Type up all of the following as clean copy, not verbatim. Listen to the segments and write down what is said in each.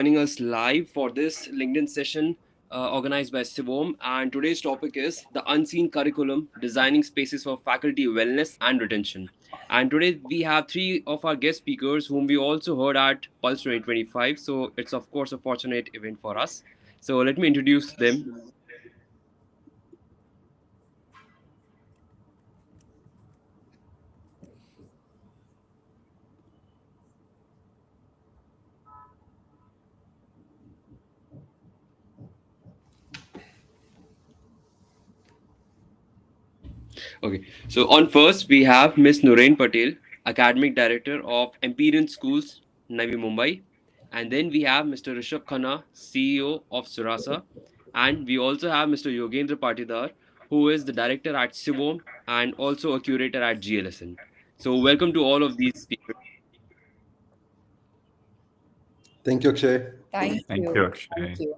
Joining us live for this LinkedIn session organized by CIVOM. And today's topic is the unseen curriculum, designing spaces for faculty wellness and retention. And today we have three of our guest speakers whom we also heard at Pulse 2025. So it's of course a fortunate event for us. So let me introduce them. Okay, so on first we have Miss Nurain Patel, Academic Director of Empyrean Schools, Navi Mumbai, and then we have Mr. Rishabh Khanna, CEO of Surasa, and we also have Mr. Yogendra Patidar, who is the Director at CIVOM and also a curator at GLSN. So welcome to all of these speakers. Thank you, Akshay. Thank Thank you, you. Thank Akshay. you.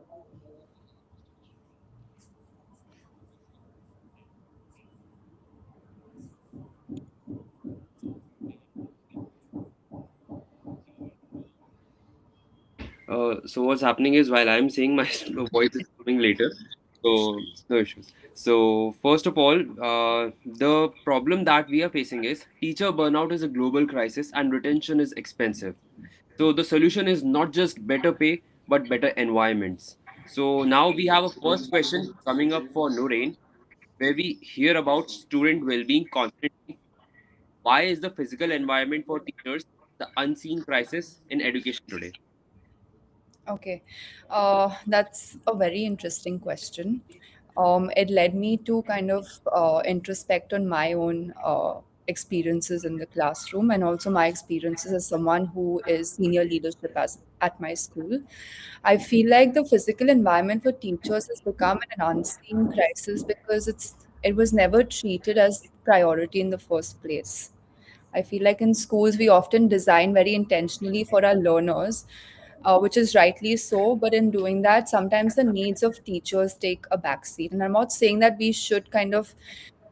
So what's happening is while I'm saying my voice is coming later, so no issues. So first of all, the problem that we are facing is teacher burnout is a global crisis and retention is expensive. So the solution is not just better pay but better environments. So now we have a first question coming up for Noreen, where we hear about student well-being constantly. Why is the physical environment for teachers the unseen crisis in education today? Okay. That's a very interesting question. It led me to kind of introspect on my own experiences in the classroom and also my experiences as someone who is senior leadership at my school. I feel like the physical environment for teachers has become an unseen crisis because it was never treated as priority in the first place. I feel like in schools, we often design very intentionally for our learners, which is rightly so. But in doing that, sometimes the needs of teachers take a backseat. And I'm not saying that we should kind of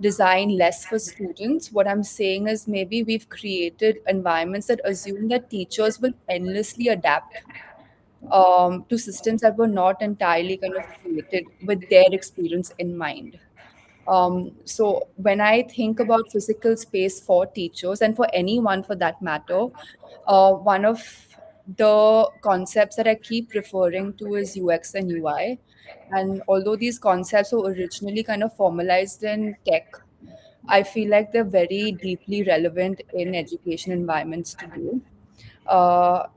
design less for students. What I'm saying is maybe we've created environments that assume that teachers will endlessly adapt to systems that were not entirely kind of created with their experience in mind. So when I think about physical space for teachers and for anyone for that matter, one of the concepts that I keep referring to is UX and UI. And although these concepts were originally kind of formalized in tech, I feel like they're very deeply relevant in education environments today.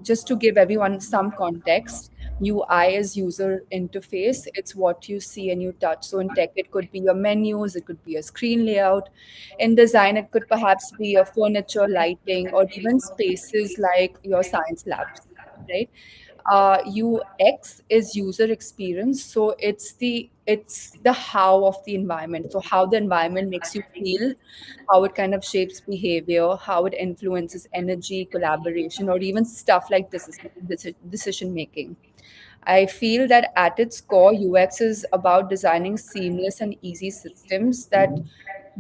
Just to give everyone some context, UI is user interface. It's what you see and you touch. So in tech, it could be your menus, it could be a screen layout. In design, it could perhaps be a furniture, lighting, or even spaces like your science labs, right? UX is user experience, so it's the how of the environment. So how the environment makes you feel, how it kind of shapes behavior, how it influences energy, collaboration, or even stuff like decision making. I feel that at its core, UX is about designing seamless and easy systems that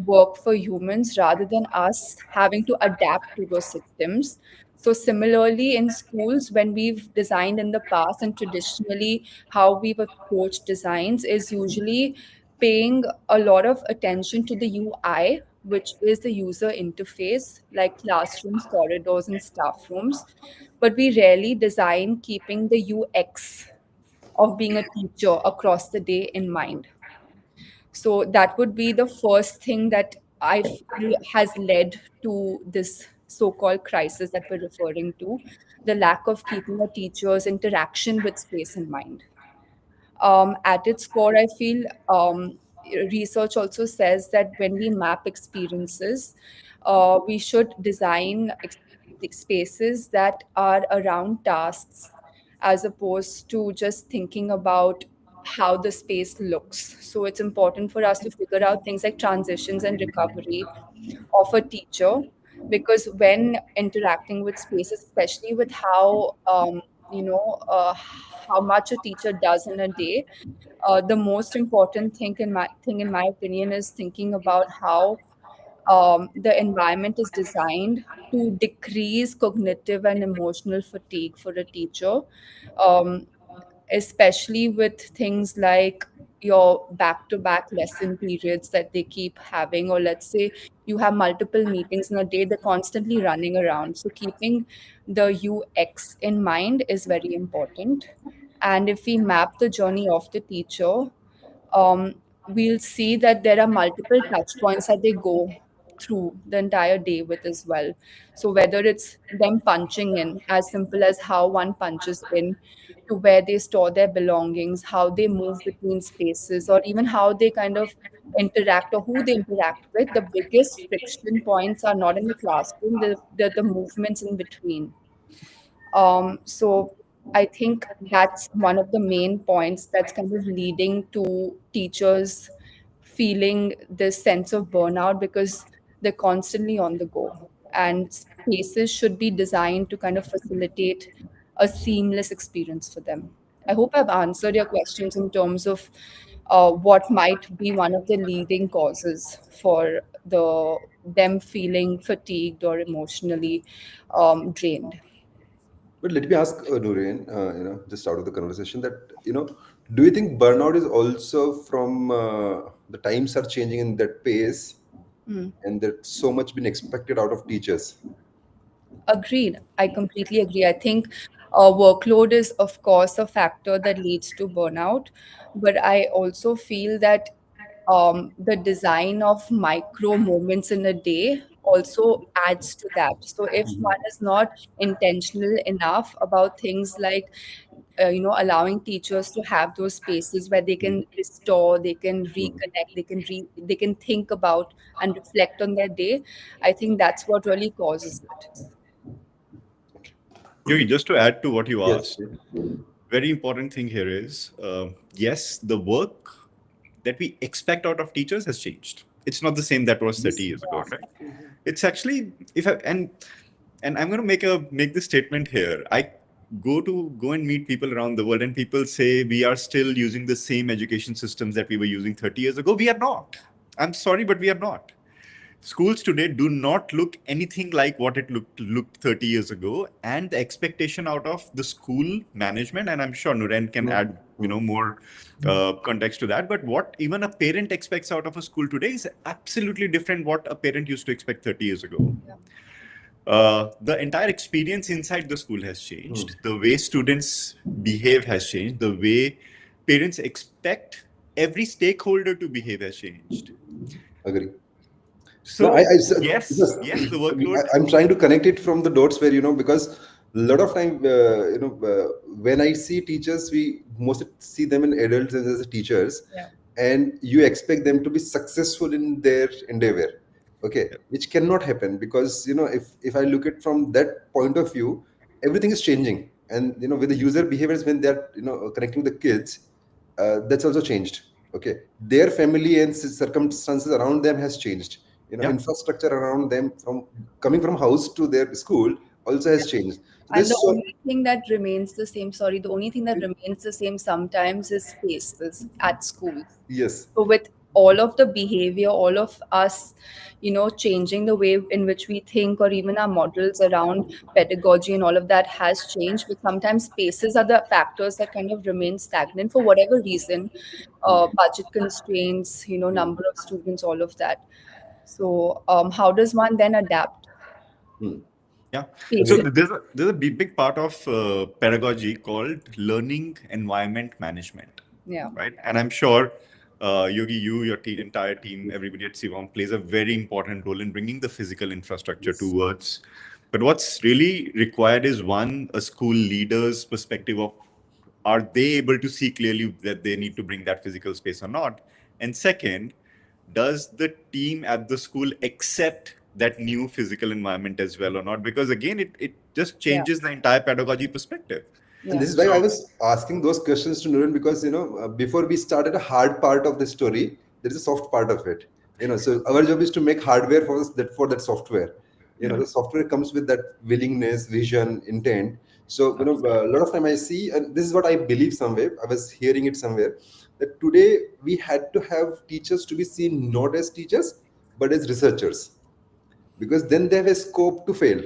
work for humans rather than us having to adapt to those systems. So, similarly, in schools, when we've designed in the past and traditionally how we've approached designs is usually paying a lot of attention to the UI, which is the user interface, like classrooms, corridors, and staff rooms. But we rarely design keeping the UX of being a teacher across the day in mind. So that would be the first thing that I feel has led to this so-called crisis that we're referring to, the lack of keeping a teacher's interaction with space in mind. At its core, I feel research also says that when we map experiences, we should design spaces that are around tasks as opposed to just thinking about how the space looks. So it's important for us to figure out things like transitions and recovery of a teacher, because when interacting with spaces, especially with how how much a teacher does in a day, the most important thing in my opinion is thinking about how the environment is designed to decrease cognitive and emotional fatigue for a teacher, um, especially with things like your back to back lesson periods that they keep having, or let's say you have multiple meetings in a day, they're constantly running around. So, keeping the UX in mind is very important. And if we map the journey of the teacher, we'll see that there are multiple touch points that they go through the entire day with as well. So whether it's them punching in, as simple as how one punches in, to where they store their belongings, how they move between spaces, or even how they kind of interact or who they interact with, the biggest friction points are not in the classroom, the movements in between. So I think that's one of the main points that's kind of leading to teachers feeling this sense of burnout because they're constantly on the go. And spaces should be designed to kind of facilitate a seamless experience for them. I hope I've answered your questions in terms of what might be one of the leading causes for them feeling fatigued or emotionally drained. But let me ask Nureen, just out of the conversation, that do you think burnout is also from the times are changing in that pace, Hmm. and there's so much been expected out of teachers? Agreed. I completely agree. I think workload is, of course, a factor that leads to burnout. But I also feel that the design of micro moments in a day also adds to that. So if one is not intentional enough about things like, allowing teachers to have those spaces where they can restore, they can reconnect, they can think about and reflect on their day, I think that's what really causes it. Yogi, just to add to what you Yes. asked, very important thing here is yes, the work that we expect out of teachers has changed. It's not the same that was 30 years ago, right? It's actually if I, and I'm going to make this statement here. I go and meet people around the world, and people say we are still using the same education systems that we were using 30 years ago. We are not. I'm sorry, but we are not. Schools today do not look anything like what it looked 30 years ago, and the expectation out of the school management, and I'm sure Nuren can add more context to that, but what even a parent expects out of a school today is absolutely different what a parent used to expect 30 years ago. The entire experience inside the school has changed. The way students behave has changed. The way parents expect every stakeholder to behave has changed. Agree. No, So because yes, the workload. I'm trying to connect it from the dots where, because a lot of time, when I see teachers, we mostly see them in adults as teachers, Yeah. and you expect them to be successful in their endeavor, okay, Yeah. which cannot happen because, if I look at from that point of view, everything is changing. And, with the user behaviors, when they're, connecting with the kids, that's also changed. Okay, their family and circumstances around them has changed. Yeah. Infrastructure around them, from coming from house to their school, also has changed. So And the there's so. only thing that remains the same, sorry, the only thing that remains the same sometimes is spaces at schools. Yes. So with all of the behavior, all of us, changing the way in which we think, or even our models around pedagogy and all of that has changed. But sometimes spaces are the factors that kind of remain stagnant for whatever reason, budget constraints, number of students, all of that. So how does one then adapt Hmm. Yeah. So spaces? there's a big part of pedagogy called learning environment management, Yeah. right? And I'm sure Yogi, your entire team, everybody at CIVOM plays a very important role in bringing the physical infrastructure towards. But what's really required is one, a school leader's perspective of are they able to see clearly that they need to bring that physical space or not? And second, does the team at the school accept that new physical environment as well or not? Because again, it just Yeah. changes the entire pedagogy perspective. And Yeah. this is why I So was asking those questions to Nurul, because before we started a hard part of the story, there is a soft part of it. So our job is to make hardware for that software. yeah, The software comes with that willingness, vision, intent. So a lot of time I see, and this is what I believe somewhere. I was hearing it somewhere, that today we had to have teachers to be seen not as teachers but as researchers. because then they have a scope to fail.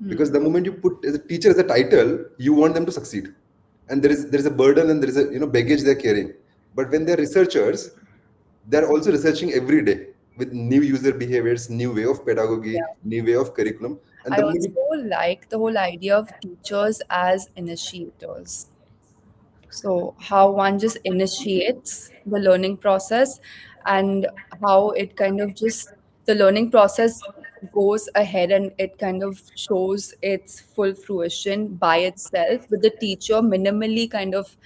Because the moment you put as a teacher as a title, you want them to succeed, and there is a burden and there is a baggage they're carrying. But when they're researchers, they're also researching every day with new user behaviors, new way of pedagogy, Yeah. new way of curriculum, and I the moment also like the whole idea of teachers as initiators. So, how one just initiates the learning process, and how it kind of just the learning process goes ahead and it kind of shows its full fruition by itself, with the teacher minimally kind of,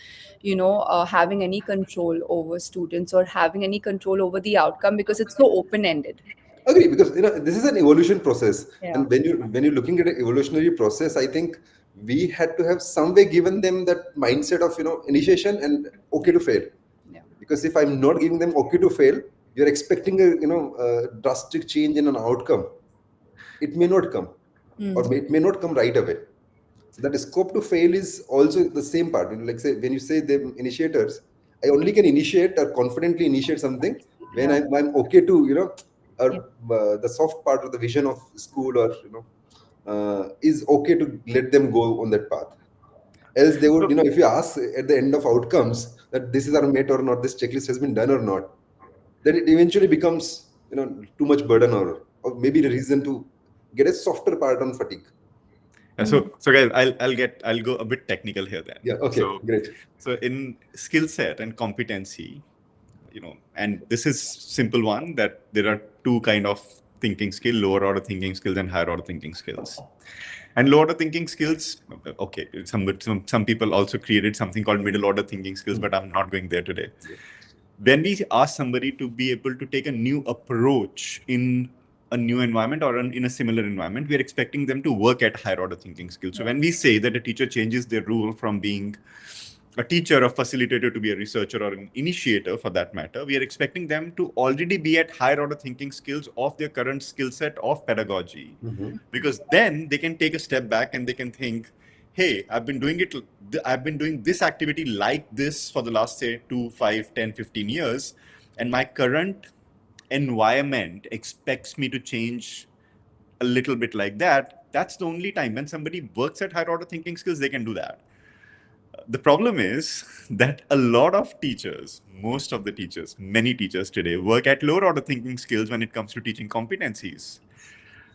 having any control over students or having any control over the outcome, because it's so open ended. agree, because this is an evolution process, Yeah. and when you're looking at an evolutionary process, I think we had to have some way given them that mindset of initiation and okay to fail. Yeah. Because if I'm not giving them okay to fail, you're expecting a drastic change in an outcome. It may not come, or it may not come right away. So that scope to fail is also the same part. Like say when you say them initiators, I only can initiate or confidently initiate something when Yeah. I'm okay to or Yeah. the soft part of the vision of school, or is okay to let them go on that path. Else they would, So, if you ask at the end of outcomes that this is our met or not, this checklist has been done or not, then it eventually becomes too much burden, or maybe the reason to get a softer part on fatigue. so guys, I'll go a bit technical here then. Yeah. Okay. Great. So in skill set and competency, and this is simple one, that there are two kind of thinking skill: lower order thinking skills and higher order thinking skills. And lower order thinking skills, okay, some people also created something called middle order thinking skills, but I'm not going there today. When we ask somebody to be able to take a new approach in a new environment or in a similar environment, we are expecting them to work at higher order thinking skills. So when we say that a teacher changes their role from being a teacher, a facilitator, to be a researcher or an initiator for that matter, we are expecting them to already be at higher order thinking skills of their current skill set of pedagogy. Because then they can take a step back and they can think, hey, I've been doing this activity like this for the last, say, 2, 5, 10, 15 years. And my current environment expects me to change a little bit like that. That's the only time when somebody works at higher order thinking skills, they can do that. The problem is that a lot of teachers, most of the teachers, many teachers today work at lower order thinking skills when it comes to teaching competencies.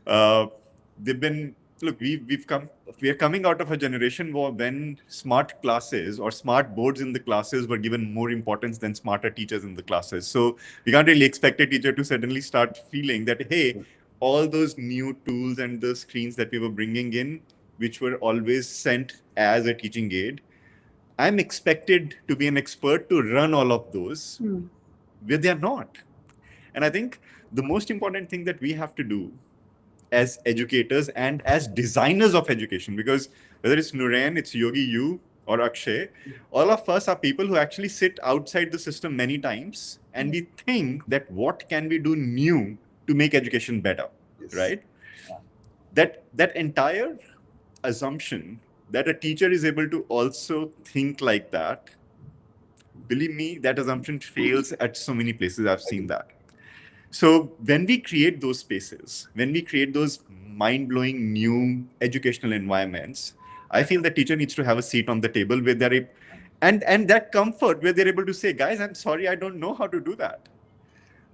They've been, look, we are coming out of a generation when smart classes or smart boards in the classes were given more importance than smarter teachers in the classes. So we can't really expect a teacher to suddenly start feeling that, hey, all those new tools and the screens that we were bringing in, which were always sent as a teaching aid, I'm expected to be an expert to run all of those, where they are not. And I think the most important thing that we have to do as educators and as designers of education, because whether it's Nuren, it's Yogi, you, or Akshay, all of us are people who actually sit outside the system many times, and we think that what can we do new to make education better, Yes. right? That entire assumption that a teacher is able to also think like that, believe me, that assumption fails at so many places. I've seen that. So when we create those spaces, when we create those mind-blowing new educational environments, I feel the teacher needs to have a seat on the table where they're and that comfort where they're able to say, guys, I'm sorry, I don't know how to do that.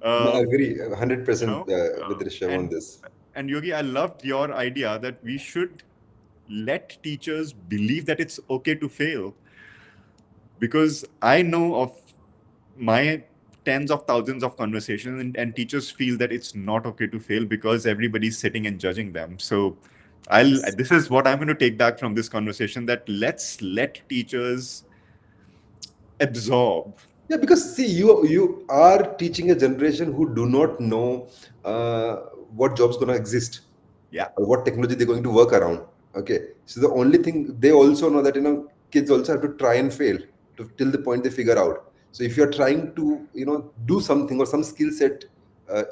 No, I Uh, agree you 100% know, with Rishabh on this. and Yogi, I loved your idea that we should let teachers believe that it's okay to fail, because I know of my tens of thousands of conversations, and teachers feel that it's not okay to fail because everybody's sitting and judging them. So this is what I'm going to take back from this conversation, that let's let teachers absorb. Yeah, because see, you are teaching a generation who do not know what jobs gonna exist, Yeah. or what technology they're going to work around. Okay, so the only thing they also know that kids also have to try and fail to till the point they figure out. So if you're trying to do something or some skill set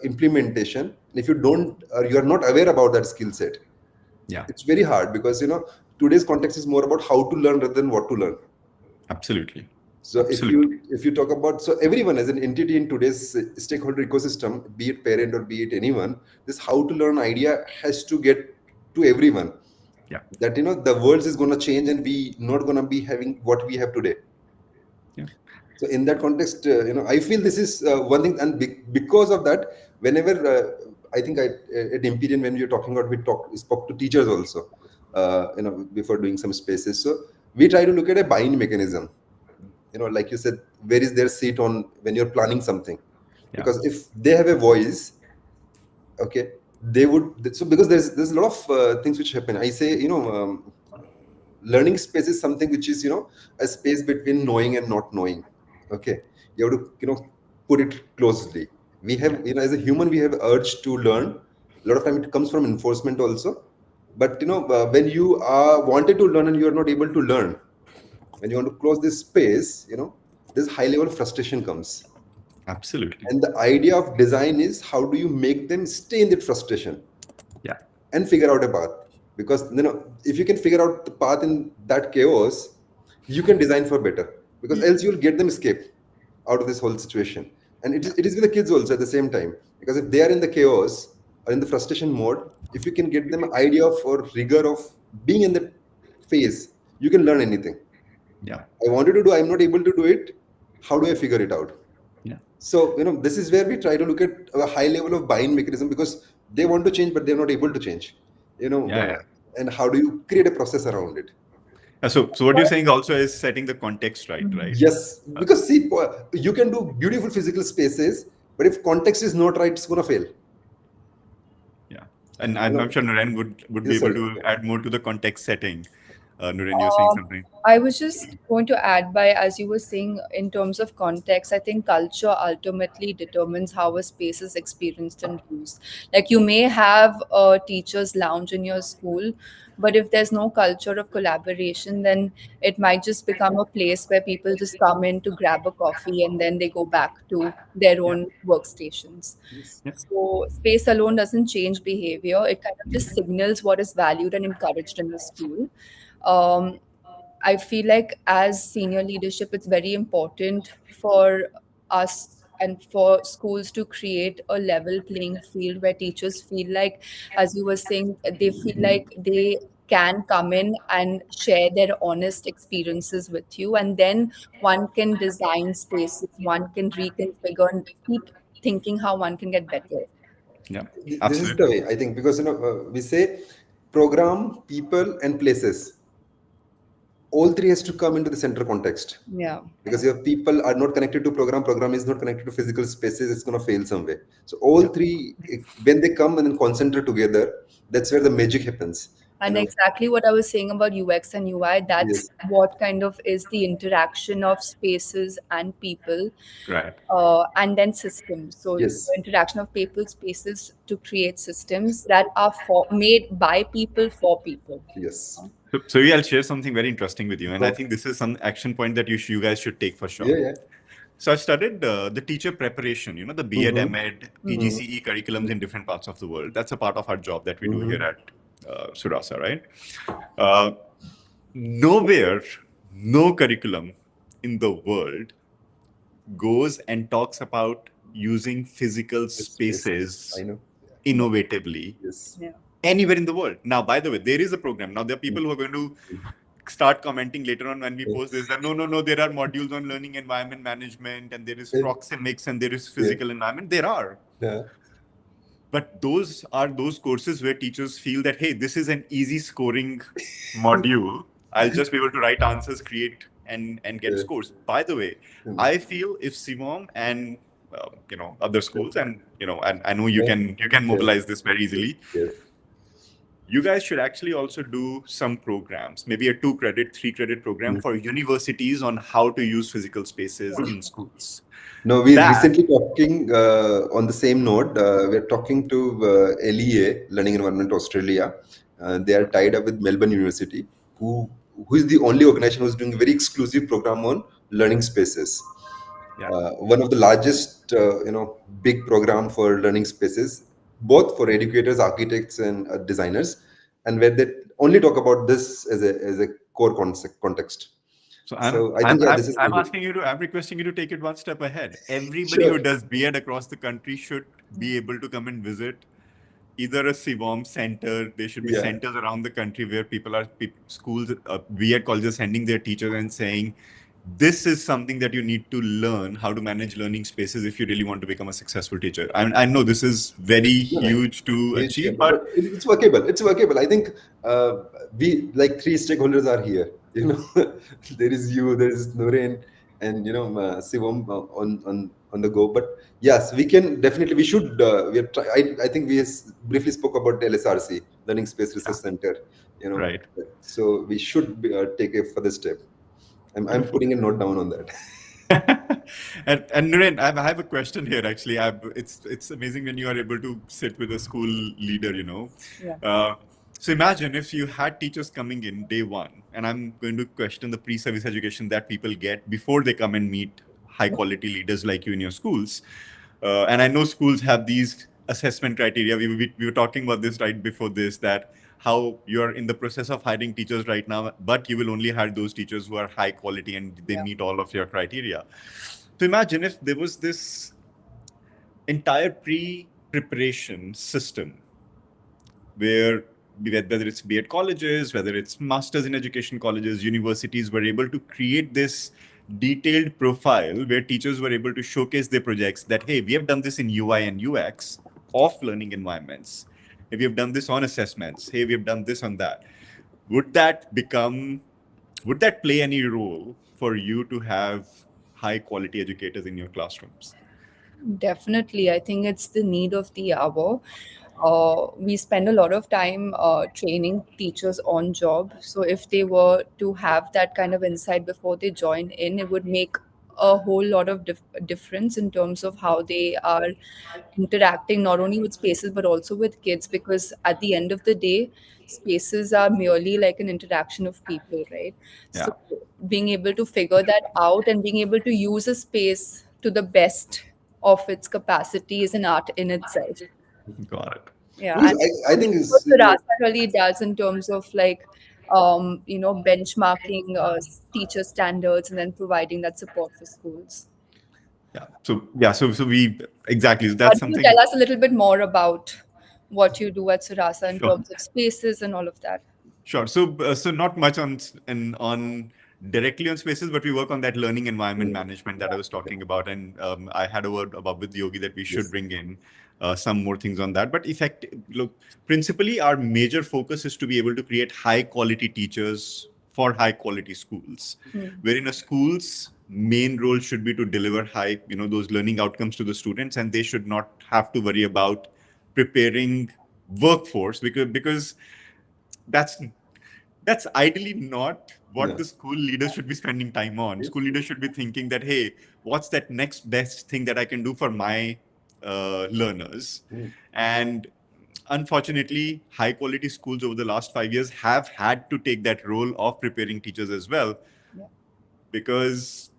implementation, and if you don't, or you are not aware about that skill set, Yeah, it's very hard, because today's context is more about how to learn rather than what to learn. absolutely. So Absolutely. if you talk about, so everyone as an entity in today's stakeholder ecosystem, be it parent or be it anyone, this how to learn idea has to get to everyone. Yeah. That the world is going to change and we not going to be having what we have today. Yeah. So in that context, I feel this is one thing, and because of that, whenever I think at Imperial, when we were talking about, we spoke to teachers also, before doing some spaces. So we try to look at a buying mechanism. Like you said, where is their seat on when you're planning something? Yeah. Because if they have a voice, okay, they would. So because there's a lot of things which happen. I say, learning space is something which is a space between knowing and not knowing. Okay, you have to put it closely. We have, Yeah. as a human, we have urge to learn. A lot of time it comes from enforcement also. But when you are wanted to learn and you are not able to learn, when you want to close this space, this high level of frustration comes. Absolutely. And the idea of design is how do you make them stay in that frustration Yeah. and figure out a path. Because if you can figure out the path in that chaos, you can design for better, because else you'll get them escape out of this whole situation. And Yeah. it is with the kids also at the same time, because if they are in the chaos or in the frustration mode, if you can get them idea of or rigor of being in that phase, you can learn anything. Yeah. I wanted to do, I'm not able to do it, how do I figure it out? Yeah. So, this is where we try to look at a high level of buying mechanism, because they want to change, but they're not able to change, Yeah. Yeah. and how do you create a process around it? So what you're saying also is setting the context right, right? Yes, because see, you can do beautiful physical spaces, but if context is not right, it's going to fail. Yeah. And You I'm know, sure Naren would be yes, able sorry. to Yeah. add more to the context setting. Naren, you're saying Um, something. I was just going to add by, as you were saying, in terms of context, I think culture ultimately determines how a space is experienced and used. Like you may have a teacher's lounge in your school, but if there's no culture of collaboration, then it might just become a place where people just come in to grab a coffee and then they go back to their Yeah. own workstations. Yes. Yeah. So space alone doesn't change behavior. It kind of just signals what is valued and encouraged in the school. Um, I feel like as senior leadership, it's very important for us and for schools to create a level playing field where teachers feel like, as you were saying, they feel like they can come in and share their honest experiences with you. And then one can design spaces, one can reconfigure and keep thinking how one can get better. Yeah. This is the Absolutely. way I think, because we say program, people, and places. All three has to come into the center context, Yeah. because if people are not connected to program is not connected to physical spaces, it's going to fail some way. So all Yeah. three, when they come and then concentrate together, that's where the magic happens. And exactly what I was saying about UX and UI, Yes, that's what kind of is the interaction of spaces and people, Right. and then systems. So the yes, interaction of people, spaces to create systems that are made by people for people. yes. So yeah, I'll share something very interesting with you, and I Okay. think this is some action point that you guys should take for sure. Yeah, yeah. So I studied the teacher preparation, the B.Ed, Mm-hmm. M.Ed, Mm. PGCE curriculums in different parts of the world. That's a part of our job that we do here Mm-hmm. at Surasa, right? Uh, Nowhere, no curriculum in the world goes and talks about using physical Yes, spaces I know. innovatively Yes. Yeah. anywhere in the world. Now, by the way, there is a program. Now, there are people who are going to start commenting later on when we post this that no, there are modules on learning environment management and there is proxemics and there is Yeah. physical environment. There are. Yeah. But those are those courses where teachers feel that, hey, this is an easy scoring module. I'll just be able to write answers, create, and get Yeah. scores. By the way, Mm. I feel if CIVOM and other schools and and I know you Yeah. can Yeah. mobilize this very easily. Yes. You guys should actually also do some programs, maybe a 2-credit, 3-credit program for universities on how to use physical spaces in schools. No, we That, recently talking on the same note. We're talking to LEA, Learning Environment Australia. They are tied up with Melbourne University, who is the only organization who's doing a very exclusive program on learning spaces. yeah, One of the largest, big program for learning spaces, both for educators, architects, and designers, and where they only talk about this as a core concept context. So So I think, yeah, this is I'm requesting you to take it one step ahead. Everybody who sure. does B.Ed across the country should be able to come and visit either a CIVOM center. There should be Yeah. centers around the country where schools, B.Ed colleges sending their teachers and saying, this is something that you need to learn how to manage learning spaces if you really want to become a successful teacher. I know this is very No, no, huge to huge, yeah, achieve, but but it's workable. It's workable. I think we like three stakeholders are here. You know, there is you, there is Noreen, and Sivam on the go. But yes, we can definitely. We should. We are try, I think we briefly spoke about the LSRC, Learning Space Research Center. You know, right. so we should take a further step. I'm Beautiful. putting a note down on that. And Naren, I have a question here. Actually, it's amazing when you are able to sit with a school leader. Yeah. So imagine if you had teachers coming in day one, and I'm going to question the pre-service education that people get before they come and meet high quality leaders like you in your schools. And I know schools have these assessment criteria. We were talking about this right before this, that how you're in the process of hiring teachers right now, but you will only hire those teachers who are high quality and they Yeah. meet all of your criteria. So imagine if there was this entire pre-preparation system where whether it's B.Ed colleges, whether it's masters in education colleges, universities were able to create this detailed profile where teachers were able to showcase their projects that, hey, we have done this in UI and UX of learning environments. Hey, we have done this on assessments. Hey, we have done this on that. Would that play any role for you to have high quality educators in your classrooms? Definitely. I think it's the need of the hour. We spend a lot of time training teachers on job. So if they were to have that kind of insight before they join in, it would make a whole lot of difference in terms of how they are interacting not only with spaces but also with kids, because at the end of the day, spaces are merely like an interaction of people, right? So Yeah, being able to figure that out and being able to use a space to the best of its capacity is an art in itself. got it. Yeah, Because and I think what it's Sarasa really does in terms of like benchmarking teacher standards and then providing that support for schools. So we exactly, so that's Can you something. tell us a little bit more about what you do at Sarasa in Sure. terms of spaces and all of that? Sure. So not much on directly on spaces, but we work on that learning environment management that I was talking about, and I had a word about with Yogi that we should yes. bring in some more things on that. But look, principally, our major focus is to be able to create high quality teachers for high quality schools, wherein a school's main role should be to deliver those learning outcomes to the students, and they should not have to worry about preparing workforce because that's that's ideally not what Yeah. the school leaders should be spending time on. Yes. School leaders should be thinking that, hey, what's that next best thing that I can do for my learners? Mm. And unfortunately, high quality schools over the last 5 years have had to take that role of preparing teachers as well, Yeah. because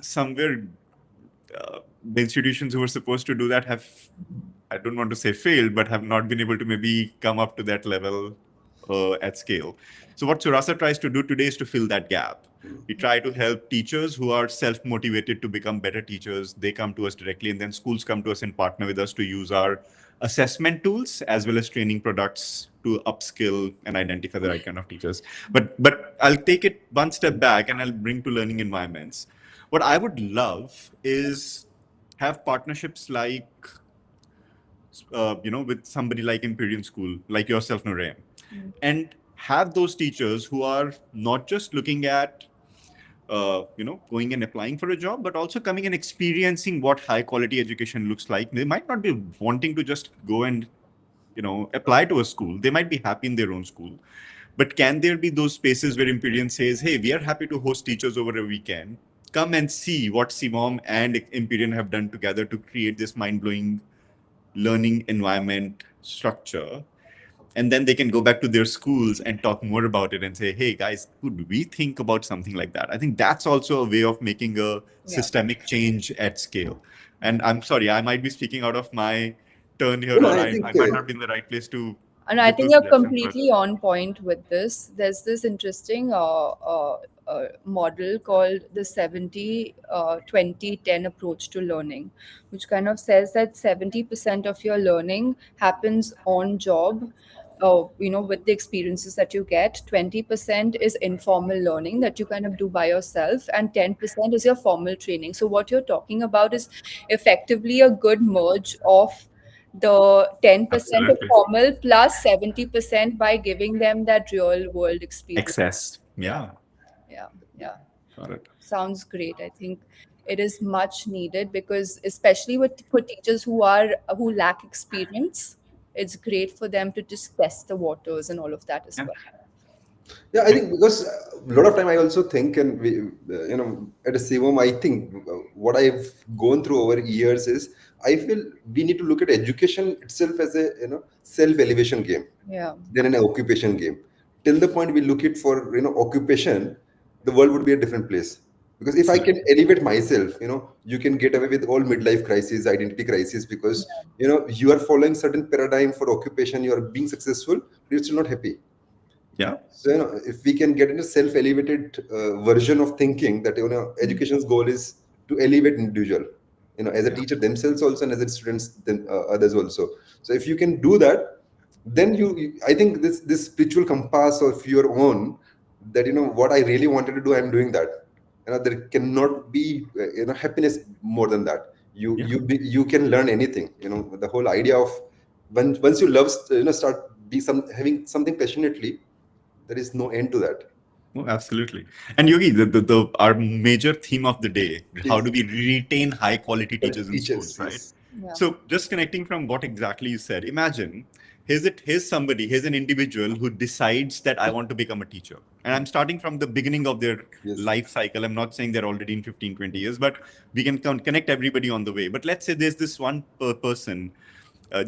somewhere the institutions who were supposed to do that have, I don't want to say failed, but have not been able to maybe come up to that level at scale. So what Surasa tries to do today is to fill that gap. We try to help teachers who are self-motivated to become better teachers. They come to us directly, and then schools come to us and partner with us to use our assessment tools as well as training products to upskill and identify the right kind of teachers. But I'll take it one step back and I'll bring to learning environments. What I would love is have partnerships like with somebody like Imperial School, like yourself, Noreen, and have those teachers who are not just looking at, going and applying for a job, but also coming and experiencing what high quality education looks like. They might not be wanting to just go and, apply to a school. They might be happy in their own school. But can there be those spaces where Imperial says, hey, we are happy to host teachers over a weekend. Come and see what CIVOM and Imperial have done together to create this mind-blowing learning environment structure, and then they can go back to their schools and talk more about it and say, hey guys, could we think about something like that? I think that's also a way of making a Yeah. systemic change at scale. And I'm sorry, I might be speaking out of my turn No, here, no, or I I think might not be in the right place to And I with think those you're suggestions. But completely on point with this. There's this interesting model called the 70-20-10 approach to learning, which kind of says that 70% of your learning happens on job. With the experiences that you get, 20% is informal learning that you kind of do by yourself, and 10% is your formal training. So, what you're talking about is effectively a good merge of the 10% of absolutely. formal plus 70% by giving them that real world experience. Excess. Yeah, Yeah. yeah, yeah. Got it. Sounds great. I think it is much needed because especially with for teachers who lack experience, it's great for them to just test the waters and all of that as Yeah. well. Yeah, I Okay. think because a lot of time I also think, and we, at a CIVOM, I think what I've gone through over years is I feel we need to look at education itself as a self elevation game Yeah, than an occupation game. Till the point we look it for occupation, the world would be a different place. Because if I can Absolutely. elevate myself, you can get away with all midlife crises, identity crisis, because you are following certain paradigm for occupation, you are being successful, but you're still not happy. Yeah. So if we can get into self-elevated version of thinking that education's goal is to elevate individual, as a Yeah. teacher themselves also and as a students then others also. So if you can do that, then I think this spiritual compass of your own, that what I really wanted to do, I'm doing that. There cannot be happiness more than that. Yeah. You can learn anything. The whole idea of once you love start be some having something passionately, there is no end to that. Oh, absolutely. And Yogi, the our major theme of the day, how do Yes. we retain high quality teachers in Teachers, schools, right? yes. yeah, So just connecting from what exactly you said, imagine here's an individual who decides that I want to become a teacher. And I'm starting from the beginning of their Yes. life cycle. I'm not saying they're already in 15, 20 years, but we can connect everybody on the way. But let's say there's this one person,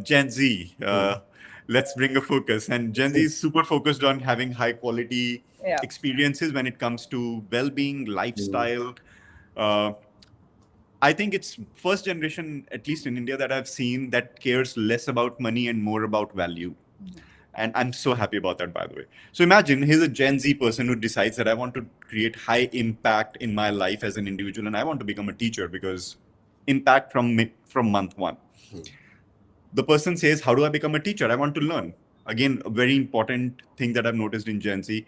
Gen Z. Hmm. Let's bring a focus. And Gen Z is super focused on having high quality yeah, experiences when it comes to well-being, Hmm. lifestyle. Uh, I think it's first generation, at least in India, that I've seen that cares less about money and more about value. And I'm so happy about that, by the way. So imagine here's a Gen Z person who decides that I want to create high impact in my life as an individual, and I want to become a teacher because impact from month one. The person says, how do I become a teacher? I want to learn. Again, a very important thing that I've noticed in Gen Z,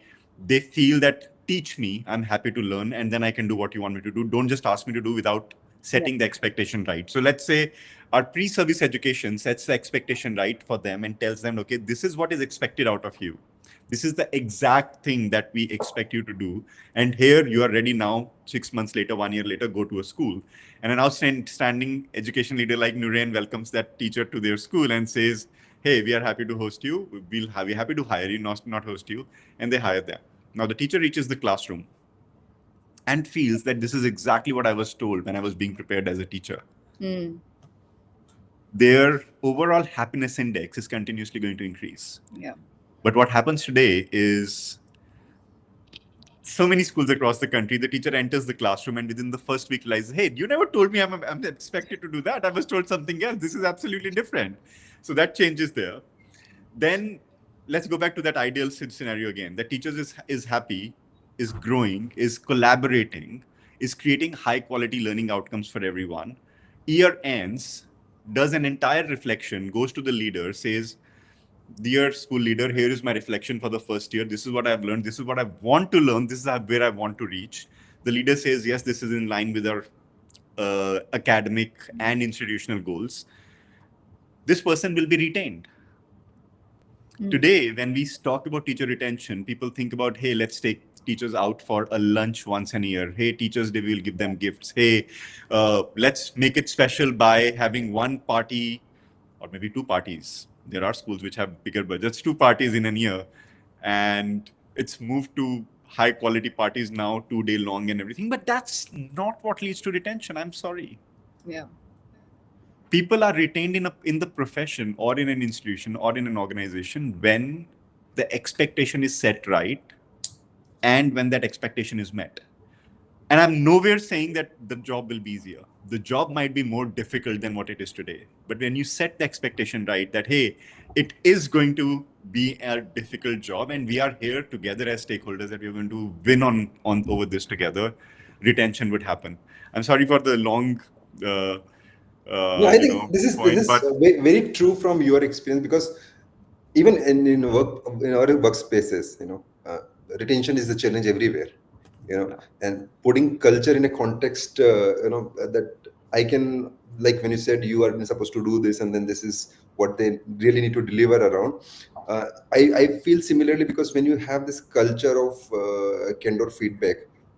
they feel that teach me, I'm happy to learn, and then I can do what you want me to do. Don't just ask me to do without yeah, setting the expectation right. So let's say our pre-service education sets the expectation right for them and tells them, okay, this is what is expected out of you. This is the exact thing that we expect you to do. And here you are ready now, 6 months later, 1 year later, go to a school. And an outstanding education leader like Nurain welcomes that teacher to their school and says, hey, we are happy to host you. We're happy to hire you, not host you. And they hire them. Now the teacher reaches the classroom and feels that this is exactly what I was told when I was being prepared as a teacher. mm, Their overall happiness index is continuously going to increase. yeah, But what happens today is so many schools across the country, the teacher enters the classroom and within the first week realizes, hey, you never told me I'm expected to do that. I was told something else. This is absolutely different. So that changes there. Then let's go back to that ideal scenario again. The teachers is happy, is growing, is collaborating, is creating high quality learning outcomes for everyone. Year ends, does an entire reflection, goes to the leader, says, dear school leader, here is my reflection for the first year. This is what I've learned. This is what I want to learn. This is where I want to reach. The leader says, yes, this is in line with our academic and institutional goals. This person will be retained. mm, Today, when we talk about teacher retention, people think about, hey, let's take teachers out for a lunch once a year. Hey, teachers, they will give them gifts. Hey, let's make it special by having one party or maybe two parties. There are schools which have bigger budgets, two parties in a year. And it's moved to high quality parties now, 2 day long and everything. But that's not what leads to retention. I'm sorry. yeah, People are retained in the profession or in an institution or in an organization when the expectation is set right and when that expectation is met. And I'm nowhere saying that the job will be easier. The job might be more difficult than what it is today. But when you set the expectation right, that, hey, it is going to be a difficult job, and we are here together as stakeholders, that we're going to win on over this together, retention would happen. I'm sorry for the long, No, I think this point, is but very true from your experience, because even in our workspaces, retention is the challenge everywhere. And putting culture in a context, that I can, like when you said you are supposed to do this, and then this is what they really need to deliver around. I feel similarly, because when you have this culture of candor feedback,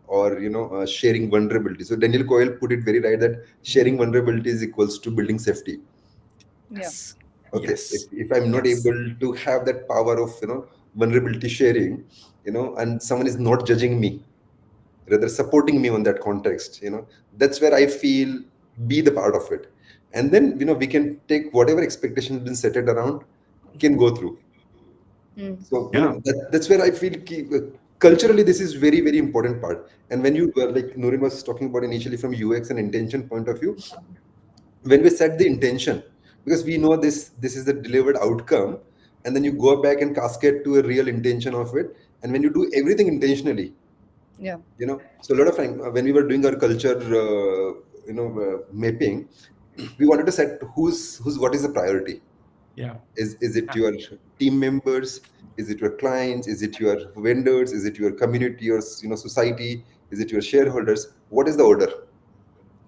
or sharing vulnerability. So Daniel Coyle put it very right, that sharing vulnerabilities equals to building safety. Yeah. yes, Okay, yes, if I'm not yes. able to have that power of vulnerability sharing, and someone is not judging me, rather supporting me on that context, that's where I feel be the part of it. And then we can take whatever expectations been set it around, can go through. Mm. So Yeah. that's where I feel culturally this is very very important part. And when you like Noreen was talking about initially from UX and intention point of view, when we set the intention, because we know this is the delivered outcome, and then you go back and cascade to a real intention of it. And when you do everything intentionally, Yeah. so a lot of time when we were doing our culture mapping, we wanted to set who's what is the priority. Yeah. Is it your team members, is it your clients, is it your vendors, is it your community, or society, is it your shareholders? What is the order?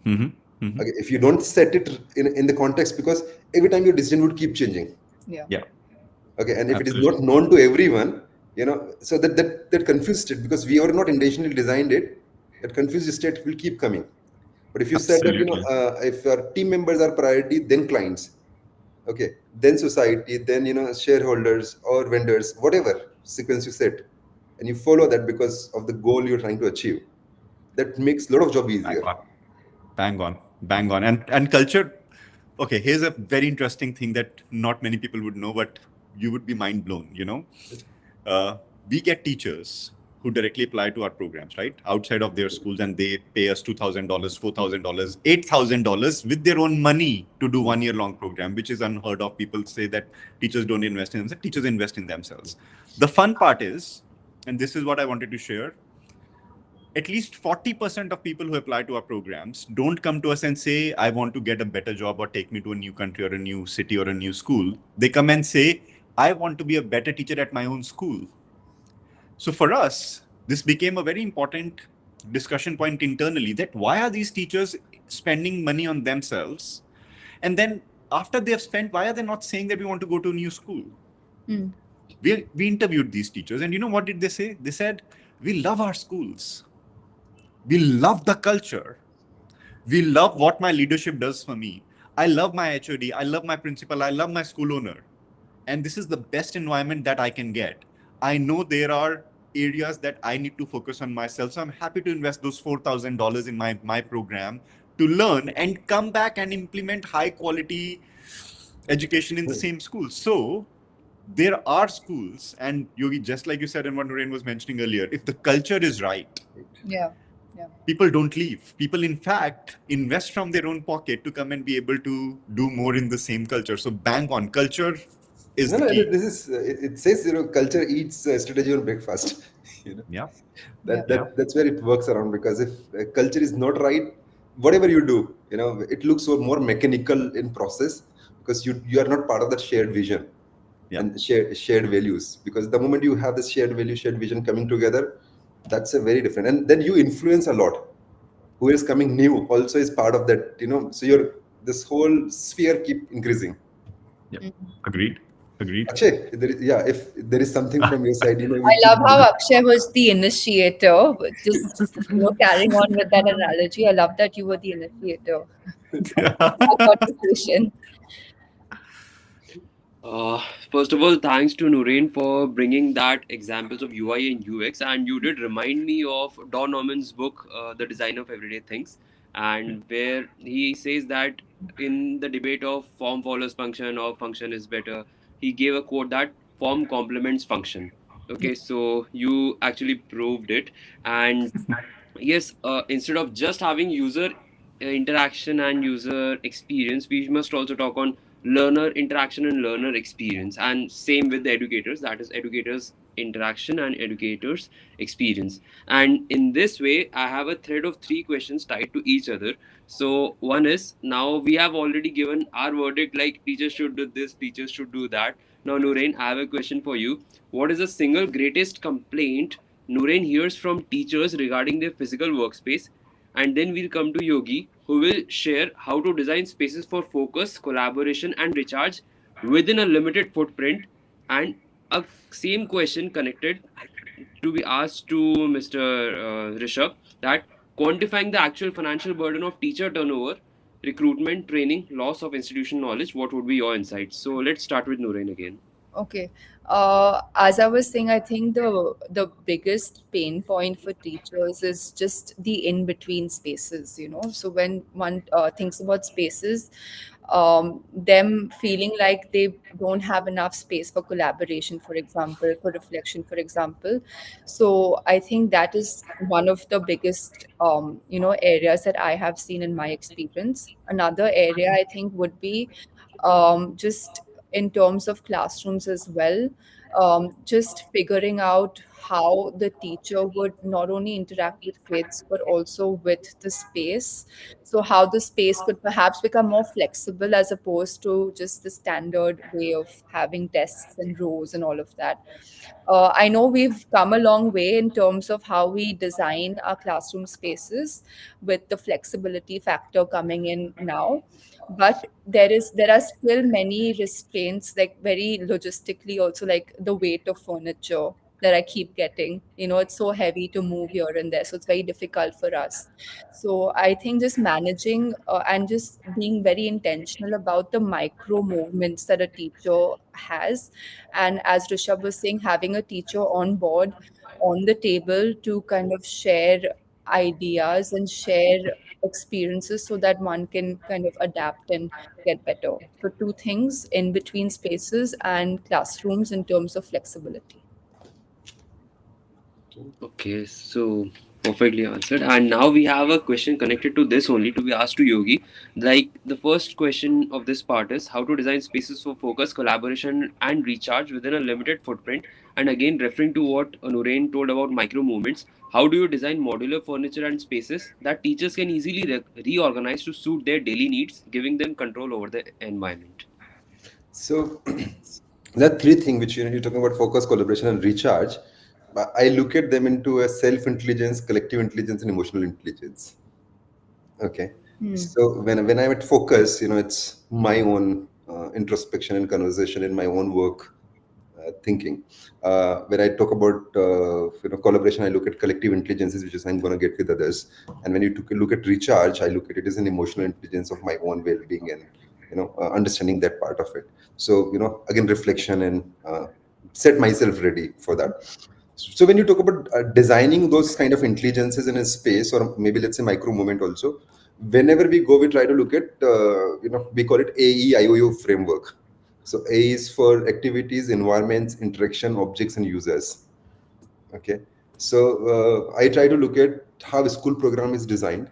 Hmm. Hmm. Okay, if you don't set it in the context, because every time your decision would keep changing. Yeah. Yeah, Okay, and if it is not absolutely. known to everyone, so that confused state, because we are not intentionally designed it, that confused state will keep coming. But if you said that, Absolutely. if our team members are priority, then clients, okay, then society, then shareholders or vendors, whatever sequence you set, and you follow that because of the goal you're trying to achieve, that makes a lot of job Bang easier. on. Bang on. Bang on. And culture. Okay, here's a very interesting thing that not many people would know, but you would be mind blown. Uh, we get teachers who directly apply to our programs, right? Outside of their schools, and they pay us $2,000, $4,000, $8,000 with their own money to do 1 year long program, which is unheard of. People say that teachers don't invest in themselves. Teachers invest in themselves. The fun part is, and this is what I wanted to share, at least 40% of people who apply to our programs don't come to us and say, I want to get a better job or take me to a new country or a new city or a new school. They come and say, I want to be a better teacher at my own school. So for us, this became a very important discussion point internally, that why are these teachers spending money on themselves? And then after they have spent, why are they not saying that we want to go to a new school? Mm. We interviewed these teachers, and you know what did they say? They said, we love our schools. We love the culture. We love what my leadership does for me. I love my HOD. I love my principal. I love my school owner. And this is the best environment that I can get. I know there are areas that I need to focus on myself. So I'm happy to invest those $4,000 in my program to learn and come back and implement high quality education in the same school. So there are schools, and Yogi, just like you said, and what Naren was mentioning earlier, if the culture is right, Yeah. Yeah. people don't leave. People, in fact, invest from their own pocket to come and be able to do more in the same culture. So, bang on. Culture is No, the no, key. this is it says culture eats strategy on breakfast. you know Yeah. Yeah. Yeah. that's where it works around, because if culture is not right, whatever you do, it looks so more mechanical in process, because you are not part of that shared vision Yeah. and shared values. Because the moment you have this shared value, shared vision coming together, that's a very different. And then you influence a lot. Who is coming new also is part of that. So your this whole sphere keep increasing. Yeah. Mm. Agreed. Agreed. Akshay, yeah, if there is something from your side, I we keep love how moving. Akshay was the initiator. But just carrying on with that analogy, I love that you were the initiator of our conversation. Uh, First of all, thanks to Noreen for bringing that examples of UI and UX, and you did remind me of Don Norman's book, The Design of Everyday Things, and where he says that in the debate of form follows function or function is better, he gave a quote that form complements function. Yeah. Okay, so you actually proved it, and yes, instead of just having user interaction and user experience, we must also talk on learner interaction and learner experience. And same with the educators, that is, educators interaction and educators experience. And in this way, I have a thread of three questions tied to each other. So one is, now we have already given our verdict, like teachers should do this, teachers should do that. Now Nurain, I have a question for you. What is the single greatest complaint Nurain hears from teachers regarding their physical workspace? And then we'll come to Yogi, who will share how to design spaces for focus, collaboration, and recharge within a limited footprint. And a same question connected to be asked to Mr. Rishabh, that quantifying the actual financial burden of teacher turnover, recruitment, training, loss of institutional knowledge, what would be your insights? So let's start with Nurain again. Okay. As I was saying, I think the biggest pain point for teachers is just the in between spaces. So when one thinks about spaces, them feeling like they don't have enough space for collaboration, for example, for reflection, for example. So I think that is one of the biggest areas that I have seen in my experience. Another area I think would be just in terms of classrooms as well, just figuring out how the teacher would not only interact with kids but also with the space. So, how the space could perhaps become more flexible as opposed to just the standard way of having desks and rows and all of that. I know we've come a long way in terms of how we design our classroom spaces with the flexibility factor coming in now, but there are still many restraints, like very logistically also, like the weight of furniture that I keep getting. It's so heavy to move here and there, so it's very difficult for us. So I think just managing and just being very intentional about the micro movements that a teacher has, and as Rishabh was saying, having a teacher on board, on the table, to kind of share ideas and share experiences so that one can kind of adapt and get better. So, two things: in between spaces and classrooms in terms of flexibility. Okay, so perfectly answered. And now we have a question connected to this only to be asked to Yogi. Like the first question of this part is how to design spaces for focus, collaboration, and recharge within a limited footprint. And again, referring to what Nurain told about micro movements, how do you design modular furniture and spaces that teachers can easily reorganize to suit their daily needs, giving them control over the environment? So there are three things which you're talking about: focus, collaboration, and recharge. But I look at them into a self-intelligence, collective intelligence, and emotional intelligence. Okay. Hmm. So when I'm at focus, it's my own introspection and conversation in my own work, thinking. When I talk about collaboration, I look at collective intelligences, which is I'm going to get with others. And when you took a look at recharge, I look at it as an emotional intelligence of my own well-being and understanding that part of it. So again, reflection and set myself ready for that. So when you talk about designing those kind of intelligences in a space, or maybe let's say micro moment also, whenever we go, we try to look at we call it AEIOU framework. So A is for activities, environments, interaction, objects, and users. Okay. So I try to look at how a school program is designed.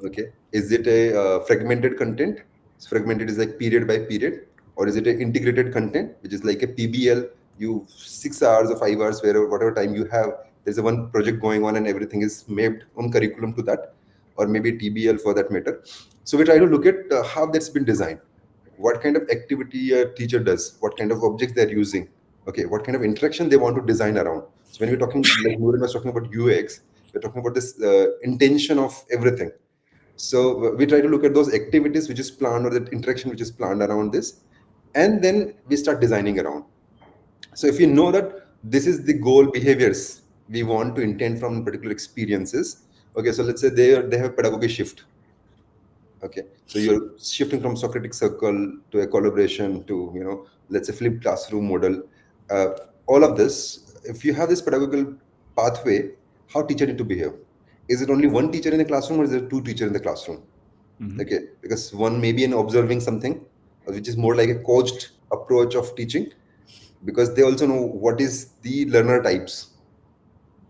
Okay. Is it a fragmented content? So fragmented is like period by period, or is it an integrated content, which is like a PBL? You 6 hours or 5 hours, wherever whatever time you have, there's a one project going on and everything is mapped on curriculum to that, or maybe TBL for that matter. So we try to look at how that's been designed, what kind of activity a teacher does, what kind of objects they're using, okay, what kind of interaction they want to design around. So when we're talking, like Nurin was talking about UX, we're talking about this intention of everything. So we try to look at those activities which is planned, or that interaction which is planned around this, and then we start designing around. So if you know that this is the goal behaviors we want to intend from particular experiences, okay, so let's say they have a pedagogy shift. Okay, so you're shifting from Socratic circle to a collaboration to let's say flipped classroom model. Uh, all of this, if you have this pedagogical pathway, how teacher need to behave? Is it only one teacher in the classroom, or is there two teacher in the classroom? Mhm. Okay, because one may be in observing something, which is more like a coached approach of teaching, because they also know what is the learner types.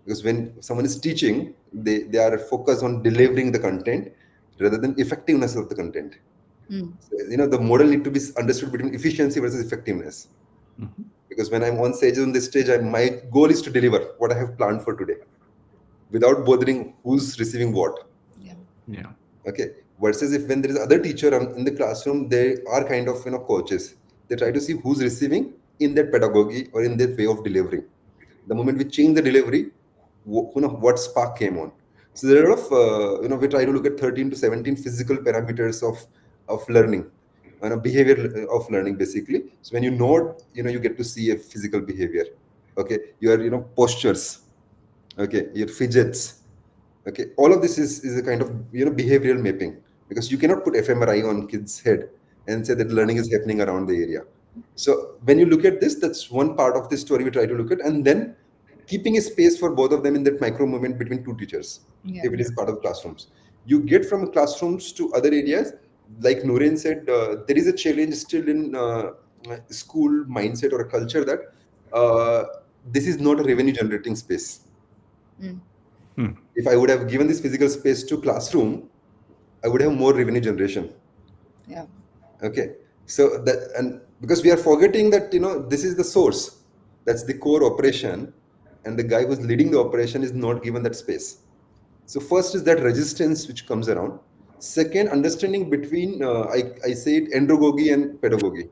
Because when someone is teaching, They are focused on delivering the content rather than effectiveness of the content. Mm. So, the model need to be understood between efficiency versus effectiveness. Because when I'm on this stage, my goal is to deliver what I have planned for today, without bothering who's receiving what. Yeah. Yeah. Okay. Versus if when there is other teacher in the classroom, they are kind of coaches. They try to see who's receiving in that pedagogy or in that way of delivering. The moment we change the delivery, what spark came on. So there are a lot of we try to look at 13 to 17 physical parameters of learning, behavior of learning basically. So when you nod, you get to see a physical behavior. Okay, your postures. Okay, your fidgets. Okay, all of this is a kind of behavioral mapping, because you cannot put fMRI on kids head and say that learning is happening around the area. So when you look at this, that's one part of this story we try to look at, and then keeping a space for both of them in that micro moment between two teachers, Yeah. if it is part of classrooms. You get from classrooms to other areas. Like Noreen said, there is a challenge still in school mindset or a culture that uh, this is not a revenue generating space. Mm. If I would have given this physical space to classroom, I would have more revenue generation. Yeah. Okay. So that, and because we are forgetting that, this is the source, that's the core operation, and the guy who's leading the operation is not given that space. So first is that resistance which comes around. Second, understanding between, I say it, andragogy and pedagogy.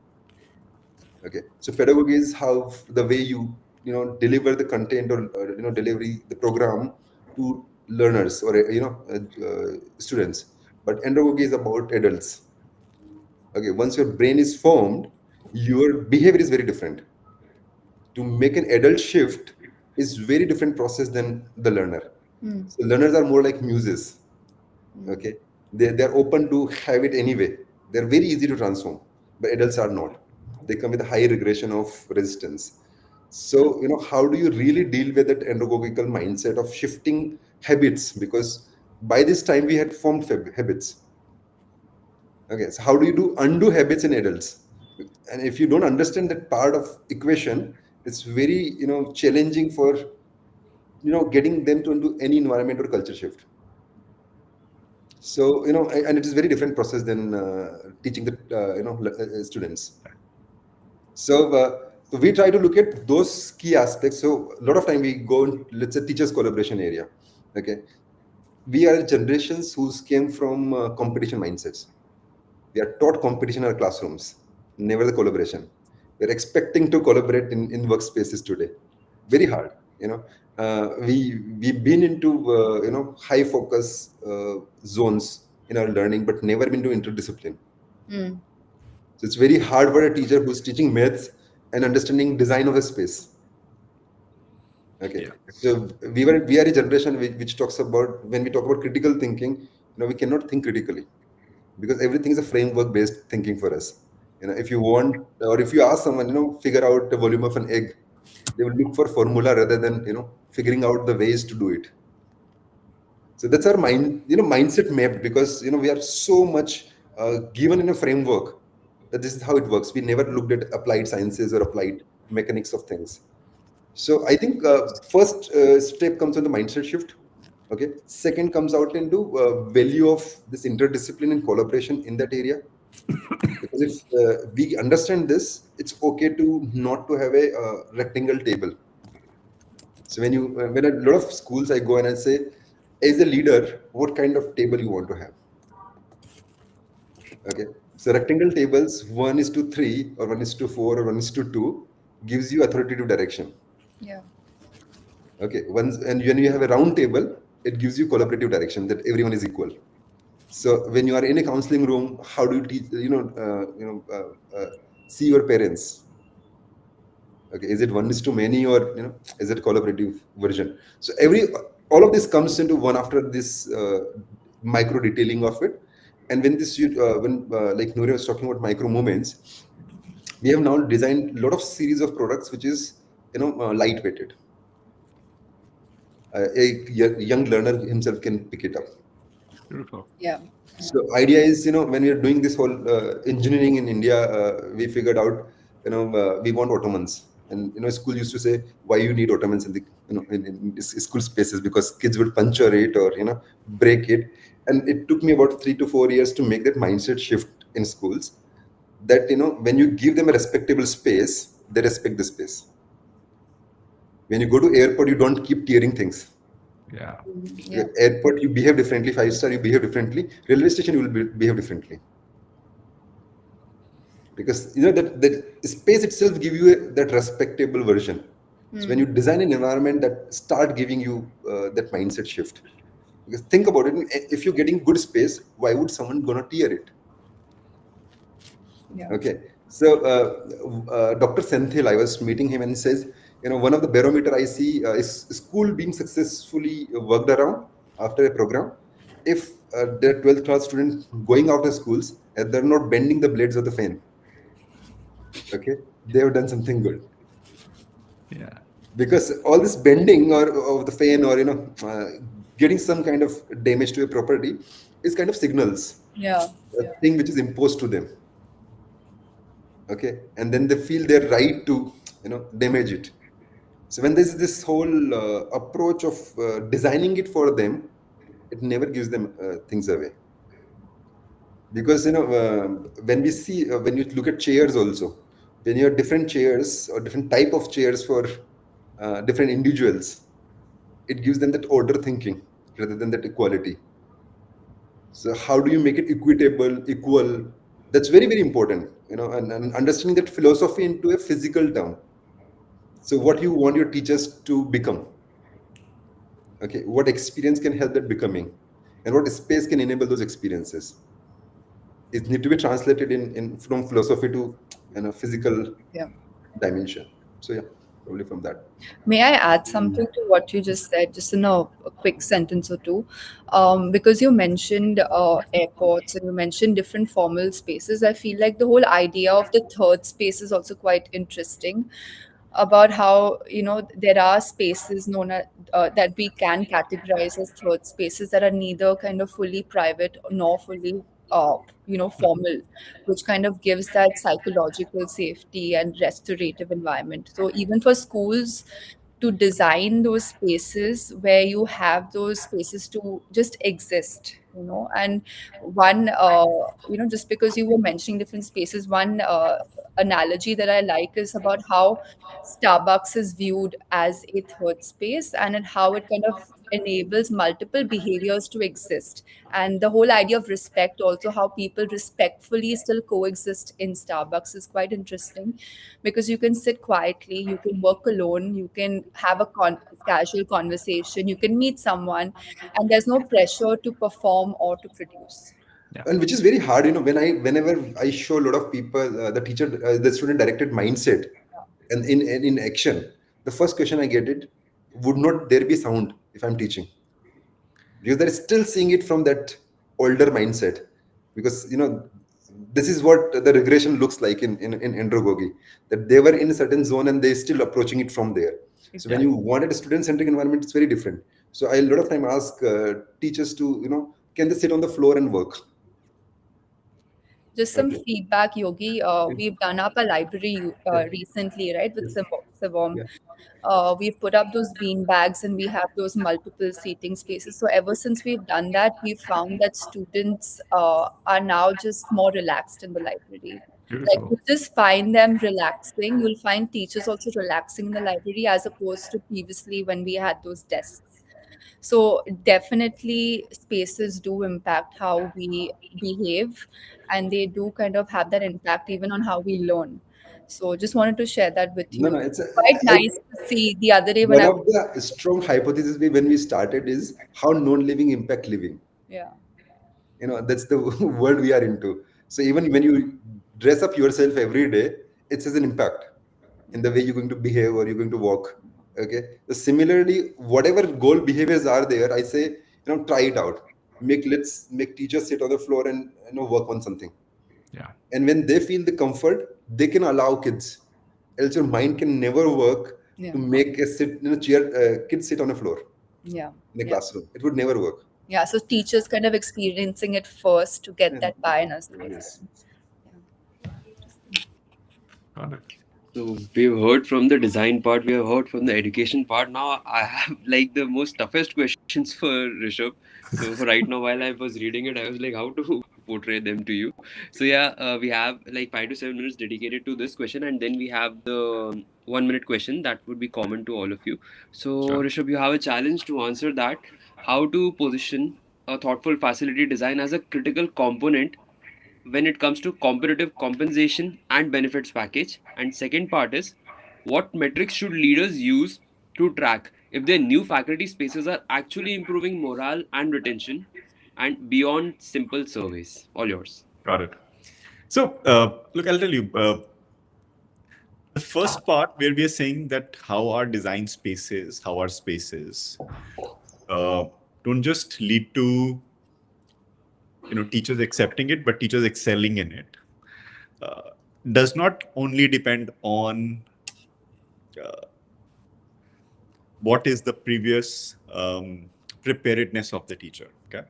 Okay, so pedagogy is how the way deliver the content, or delivery the program to learners, or students. But andragogy is about adults. Okay, once your brain is formed, your behavior is very different. To make an adult shift is very different process than the learner. Mm. So learners are more like muses. Mm. Okay, they're open to have it anyway. They're very easy to transform, but adults are not. They come with a high regression of resistance. So how do you really deal with that andragogical mindset of shifting habits? Because by this time we had formed habits. Okay, so how do you undo habits in adults? And if you don't understand that part of equation, it's very challenging for getting them to into any environment or culture shift. So and it is very different process than teaching the students. So we try to look at those key aspects. So a lot of time we go in, let's say, teachers collaboration area. Okay, we are generations who's came from competition mindsets. We are taught competition in our classrooms, never the collaboration. We're expecting to collaborate in workspaces today. Very hard. We've been into high focus zones in our learning, but never been to interdiscipline. Mm. So it's very hard for a teacher who's teaching maths and understanding design of a space. Okay, Yeah. so we are a generation which talks about, when we talk about critical thinking, we cannot think critically, because everything is a framework based thinking for us. If you want, or if you ask someone, figure out the volume of an egg, they will look for formula rather than figuring out the ways to do it. So that's our mindset mapped, because we are so much given in a framework that this is how it works. We never looked at applied sciences or applied mechanics of things. So I think first step comes on the mindset shift. Okay, second comes out into value of this interdiscipline and collaboration in that area. Because if we understand this, it's okay to not to have a rectangle table. So when a lot of schools I go and I say, as a leader, what kind of table you want to have? Okay, so rectangle tables 1:3 or 1:4 or 1:2 gives you authoritative direction. Yeah. Okay, once, and when you have a round table, it gives you collaborative direction, that everyone is equal. So when you are in a counseling room, how do you teach? See your parents. Okay, is it one is to many, or is it collaborative version? So all of this comes into one after this micro detailing of it. And when like Nuri was talking about micro moments, we have now designed a lot of series of products which is lightweighted. A young learner himself can pick it up. Beautiful. Yeah. So idea is, when we are doing this whole engineering in India, we figured out, we want ottomans. And school used to say why you need ottomans in the in school spaces, because kids would puncture it or break it. And it took me about 3 to 4 years to make that mindset shift in schools, that when you give them a respectable space, they respect the space. When you go to airport, you don't keep tearing things. Yeah. Yeah. Airport, you behave differently. 5 star, you behave differently. Railway station, you will behave differently, because that space itself give you that respectable version. So when you design an environment that start giving you that mindset shift, because think about it, if you're getting good space, why would someone gonna tear it? Yeah. Okay. So Dr. Senthil, I was meeting him, and he says, one of the barometer I see is school being successfully worked around after a program. If the 12th class students going out of schools and they're not bending the blades of the fan, okay, they have done something good. Yeah. Because all this bending or of the fan, or getting some kind of damage to a property, is kind of signals Yeah. a thing which is imposed to them. Okay, and then they feel their right to damage it. So when there's this whole approach of designing it for them, it never gives them things away. Because when we see when you look at chairs also, when you have different chairs or different type of chairs for different individuals, it gives them that order thinking rather than that equality. So how do you make it equitable, equal? That's very, very important, and understanding that philosophy into a physical term. So what you want your teachers to become, okay, what experience can help that becoming, and what space can enable those experiences. It need to be translated in from philosophy to physical Yeah. dimension. So yeah, probably from that. May I add something to what you just said, just in a quick sentence or two? Because you mentioned airports and you mentioned different formal spaces. I feel like the whole idea of the third space is also quite interesting, about how there are spaces known as that we can categorize as third spaces that are neither kind of fully private nor fully formal, which kind of gives that psychological safety and restorative environment. So even for schools to design those spaces where you have those spaces to just exist, and one just because you were mentioning different spaces, one analogy that I like is about how Starbucks is viewed as a third space, and how it kind of enables multiple behaviors to exist. And the whole idea of respect, also how people respectfully still coexist in Starbucks, is quite interesting, because you can sit quietly, you can work alone, you can have a casual conversation, you can meet someone, and there's no pressure to perform or to produce. Yeah. And which is very hard, whenever I show a lot of people the student directed mindset, and in action, the first question I get it, would not there be sound if I'm teaching? Because they're still seeing it from that older mindset. Because this is what the regression looks like in andragogy, that they were in a certain zone and they're still approaching it from there. So when Exactly. you wanted a student-centric environment, it's very different. So I a lot of time ask teachers to can they sit on the floor and work? Just some Okay. feedback, Yogi. We've done up a library recently, right, with Yes. CIVOM. Yeah. We've put up those bean bags and we have those multiple seating spaces. So ever since we've done that, we've found that students are now just more relaxed in the library. Like, Beautiful. you just find them relaxing. You'll find teachers also relaxing in the library, as opposed to previously when we had those desks. So definitely spaces do impact how we behave, and they do kind of have that impact even on how we learn. So just wanted to share that with No, you. no, It's quite nice to see the other day when one I of the strong hypotheses when we started is how non-living impact living. yeah. That's the world we are into. So even when you dress up yourself every day, it has an impact in the way you're going to behave or you're going to walk. Okay. So similarly, whatever goal behaviors are there, I say, try it out. Let's make teachers sit on the floor and work on something. Yeah. And when they feel the comfort, they can allow kids. Else your mind can never work Yeah. to make a sit chair kids sit on a floor Yeah. in a Yeah. classroom. It would never work. Yeah. So teachers kind of experiencing it first to get Yeah. that buy-in as well. Yes. Yeah. Got it. So we've heard from the design part, we have heard from the education part. Now I have like the most toughest questions for Rishabh. So for right now, while I was reading it, I was like, how to portray them to you. So yeah, we have like 5 to 7 minutes dedicated to this question, and then we have the 1 minute question that would be common to all of you. So Sure. Rishabh, you have a challenge to answer that. How to position a thoughtful facility design as a critical component when it comes to competitive compensation and benefits package. And second part is, what metrics should leaders use to track if their new faculty spaces are actually improving morale and retention, and beyond simple surveys. All yours. Got it. So, look, I'll tell you. The first part where we are saying that how our design spaces, how our spaces uh, don't just lead to teachers accepting it, but teachers excelling in it, uh, does not only depend on what is the previous preparedness of the teacher. Okay,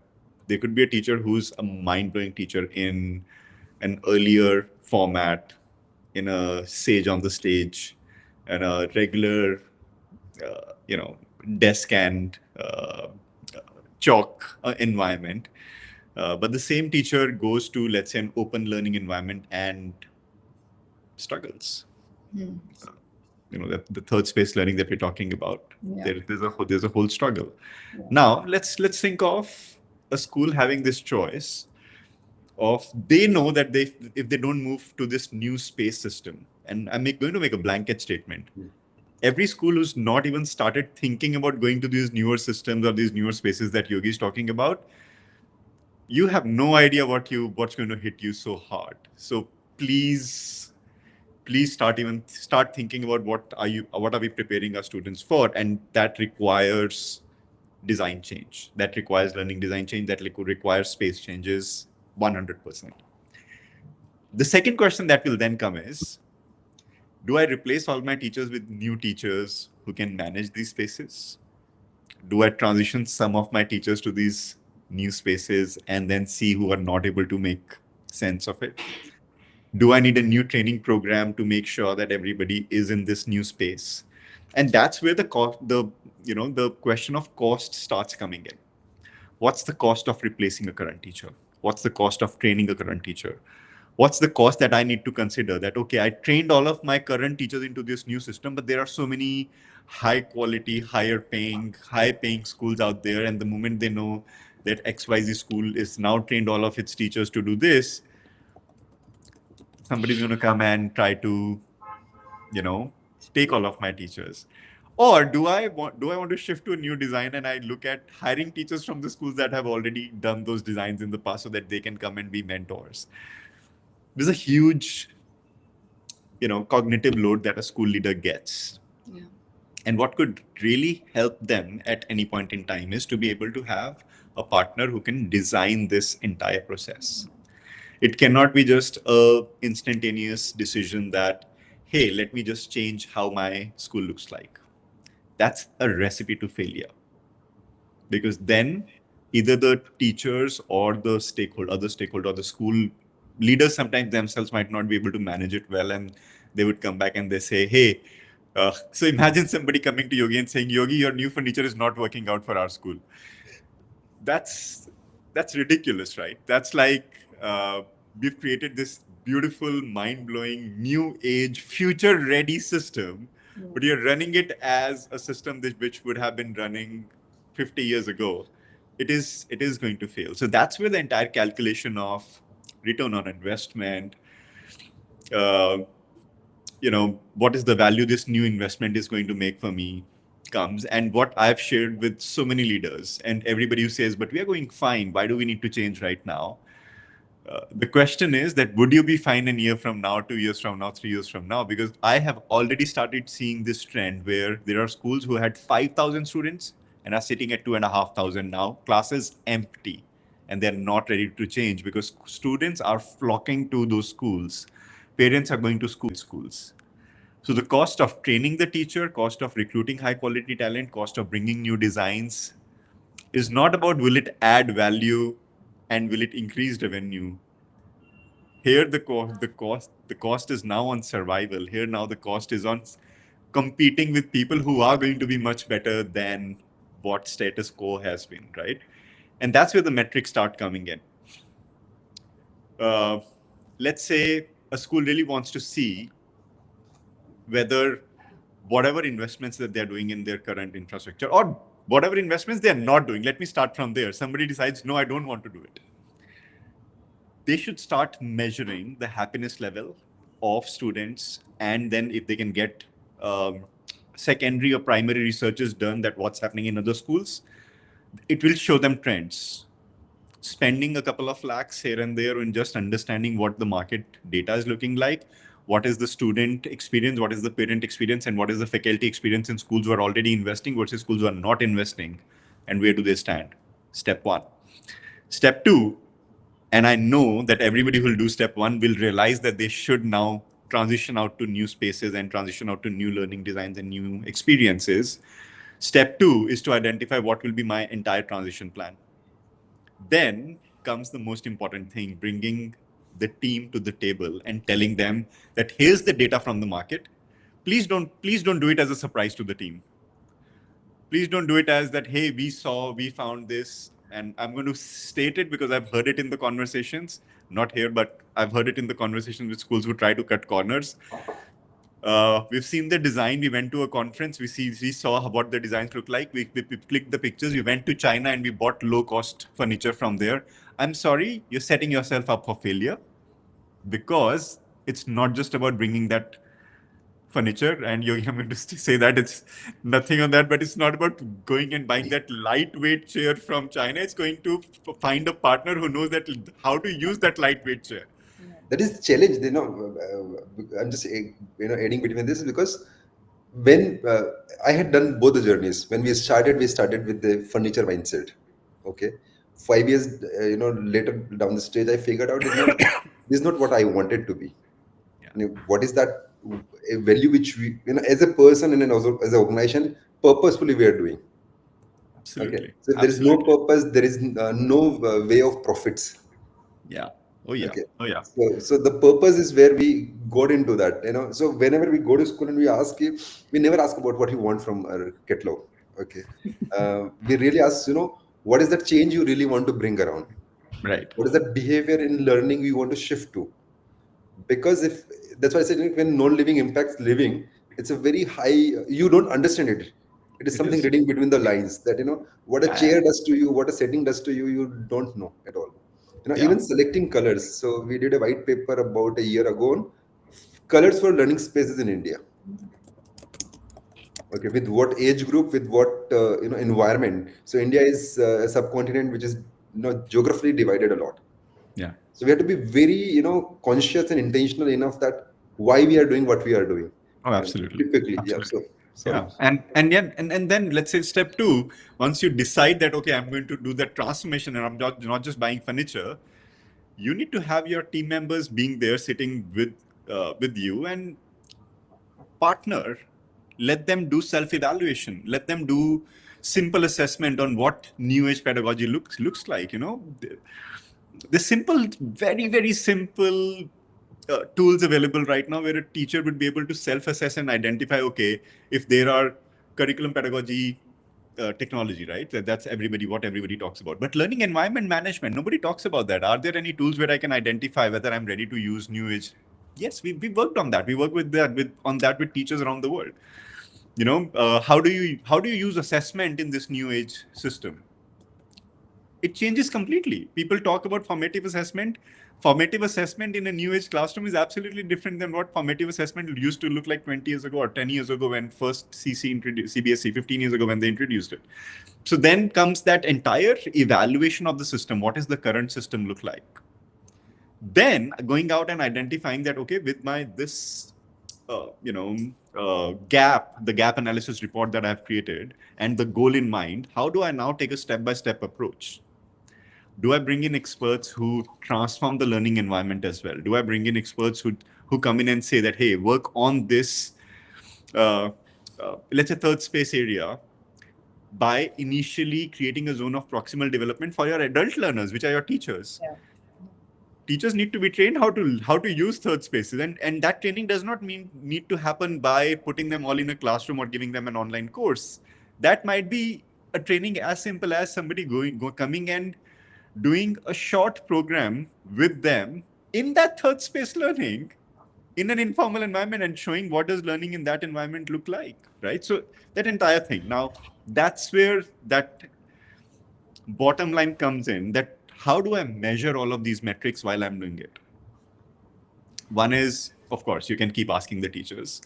there could be a teacher who's a mind-blowing teacher in an earlier format, in a sage on the stage, and a regular, desk and chalk environment. But the same teacher goes to, let's say, an open learning environment and struggles. That the third space learning that we're talking about, Yeah. there's a whole struggle. Now let's think of a school having this choice of, they know that if they don't move to this new space system, and going to make a blanket statement, every school who's not even started thinking about going to these newer systems or these newer spaces that Yogi is talking about, you have no idea what's going to hit you so hard. So please start thinking about what are we preparing our students for, and that requires design change, that requires learning design change, that requires space changes 100%. The second question that will then come is, do I replace all my teachers with new teachers who can manage these spaces? Do I transition some of my teachers to these new spaces and then see who are not able to make sense of it? Do I need a new training program to make sure that everybody is in this new space? And that's where the question of cost starts coming in. What's the cost of replacing a current teacher? What's the cost of training a current teacher? What's the cost that I need to consider? That, okay, I trained all of my current teachers into this new system, but there are so many high quality, high paying schools out there. And the moment they know that XYZ school is now trained all of its teachers to do this, somebody's going to come and try to, take all of my teachers. Or do I want to shift to a new design, and I look at hiring teachers from the schools that have already done those designs in the past so that they can come and be mentors? There's a huge, cognitive load that a school leader gets. Yeah. And what could really help them at any point in time is to be able to have a partner who can design this entire process. It cannot be just a instantaneous decision that, hey, let me just change how my school looks like. That's a recipe to failure. Because then either the teachers or the stakeholder, the school leaders sometimes themselves might not be able to manage it well, and they would come back and they say, hey, so imagine somebody coming to Yogi and saying, Yogi, your new furniture is not working out for our school. That's ridiculous, right? That's like, we've created this beautiful, mind-blowing, new age, future-ready system, but you're running it as a system which would have been running 50 years ago. It is going to fail. So that's where the entire calculation of return on investment, uh, what is the value this new investment is going to make for me, comes. And what I've shared with so many leaders and everybody who says, but we are going fine, why do we need to change right now? The question is that, would you be fine a year from now, 2 years from now, 3 years from now? Because I have already started seeing this trend where there are schools who had 5,000 students and are sitting at 2,500 now, classes empty, and they're not ready to change because students are flocking to those schools. Parents are going to schools. So the cost of training the teacher, cost of recruiting high quality talent, cost of bringing new designs is not about will it add value and will it increase revenue. Here the cost is now on survival. Here now the cost is on competing with people who are going to be much better than what status quo has been, right? And that's where the metrics start coming in. Let's say a school really wants to see whether whatever investments that they're doing in their current infrastructure, or whatever investments they're not doing, let me start from there. Somebody decides, no, I don't want to do it. They should start measuring the happiness level of students, and then if they can get secondary or primary researches done that what's happening in other schools, it will show them trends. Spending a couple of lakhs here and there in just understanding what the market data is looking like, what is the student experience, what is the parent experience, and what is the faculty experience in schools who are already investing versus schools who are not investing, and where do they stand? Step one. Step two, and I know that everybody who will do step one will realize that they should now transition out to new spaces and transition out to new learning designs and new experiences. Step two is to identify what will be my entire transition plan. Then comes the most important thing, bringing the team to the table and telling them that here's the data from the market. Please don't do it as a surprise to the team. Please don't do it as that, hey, we found this. And I'm going to state it because I've heard it in the conversations, not here, but I've heard it in the conversations with schools who try to cut corners. We've seen the design. We went to a conference. We saw what the designs look like. We clicked the pictures. We went to China and we bought low-cost furniture from there. I'm sorry, you're setting yourself up for failure, because it's not just about bringing that furniture and you're going to say that it's nothing on that, but it's not about going and buying that lightweight chair from China. It's going to find a partner who knows that how to use that lightweight chair. That is the challenge. I'm just adding between this, because when I had done both the journeys. When we started with the furniture mindset. Okay, 5 years later down the stage, I figured out this is not what I wanted to be. What is that a value which we, as a person and as an organization, purposefully we are doing. Okay, Absolutely. so if there is no purpose, there is no way of profits. Yeah. Oh yeah. Okay. Oh yeah. So the purpose is where we got into that. So whenever we go to school and we never ask about what you want from our catalog. Okay. We really ask, what is that change you really want to bring around? Right. What is that behavior in learning you want to shift to? Because if that's why I said, when non-living impacts living, it's a very high. You don't understand it. It is It something is. reading between the lines, that what a Yeah. chair does to you, what a setting does to you, you don't know at all. Yeah. Even selecting colors. So we did a white paper about a year ago on colors for learning spaces in India. Okay, with what age group, with what environment. So India is a subcontinent which is geographically divided a lot. Yeah. So we have to be very, conscious and intentional enough that why we are doing what we are doing. Oh, absolutely. Typically, yeah. Absolutely. So sorry. Yeah. And then let's say step two, once you decide that, okay, I'm going to do that transformation and I'm not just buying furniture, you need to have your team members being there sitting with you and partner. Let them do self-evaluation. Let them do simple assessment on what new age pedagogy looks like. The simple, very, very simple tools available right now where a teacher would be able to self-assess and identify, okay, if there are curriculum pedagogy technology, right? That's what everybody talks about. But learning environment management, nobody talks about that. Are there any tools where I can identify whether I'm ready to use new age? Yes, we worked on that. We work with teachers around the world. How do you use assessment in this new age system? It changes completely. People talk about formative assessment. Formative assessment in a new age classroom is absolutely different than what formative assessment used to look like 20 years ago or 10 years ago when first CC introduced CBSE, 15 years ago when they introduced it. So then comes that entire evaluation of the system. What does the current system look like? Then going out and identifying that, okay, with this the gap analysis report that I've created and the goal in mind, how do I now take a step-by-step approach? Do I bring in experts who transform the learning environment as well? Do I bring in experts who come in and say that, hey, work on this, let's say third space area, by initially creating a zone of proximal development for your adult learners, which are your teachers. Yeah. teachers need to be trained how to use third spaces, and that training does not need to happen by putting them all in a classroom or giving them an online course. That might be a training as simple as somebody coming and doing a short program with them in that third space learning in an informal environment and showing what does learning in that environment look like, right? So that entire thing. Now, that's where that bottom line comes in, that how do I measure all of these metrics while I'm doing it? One is, of course, you can keep asking the teachers.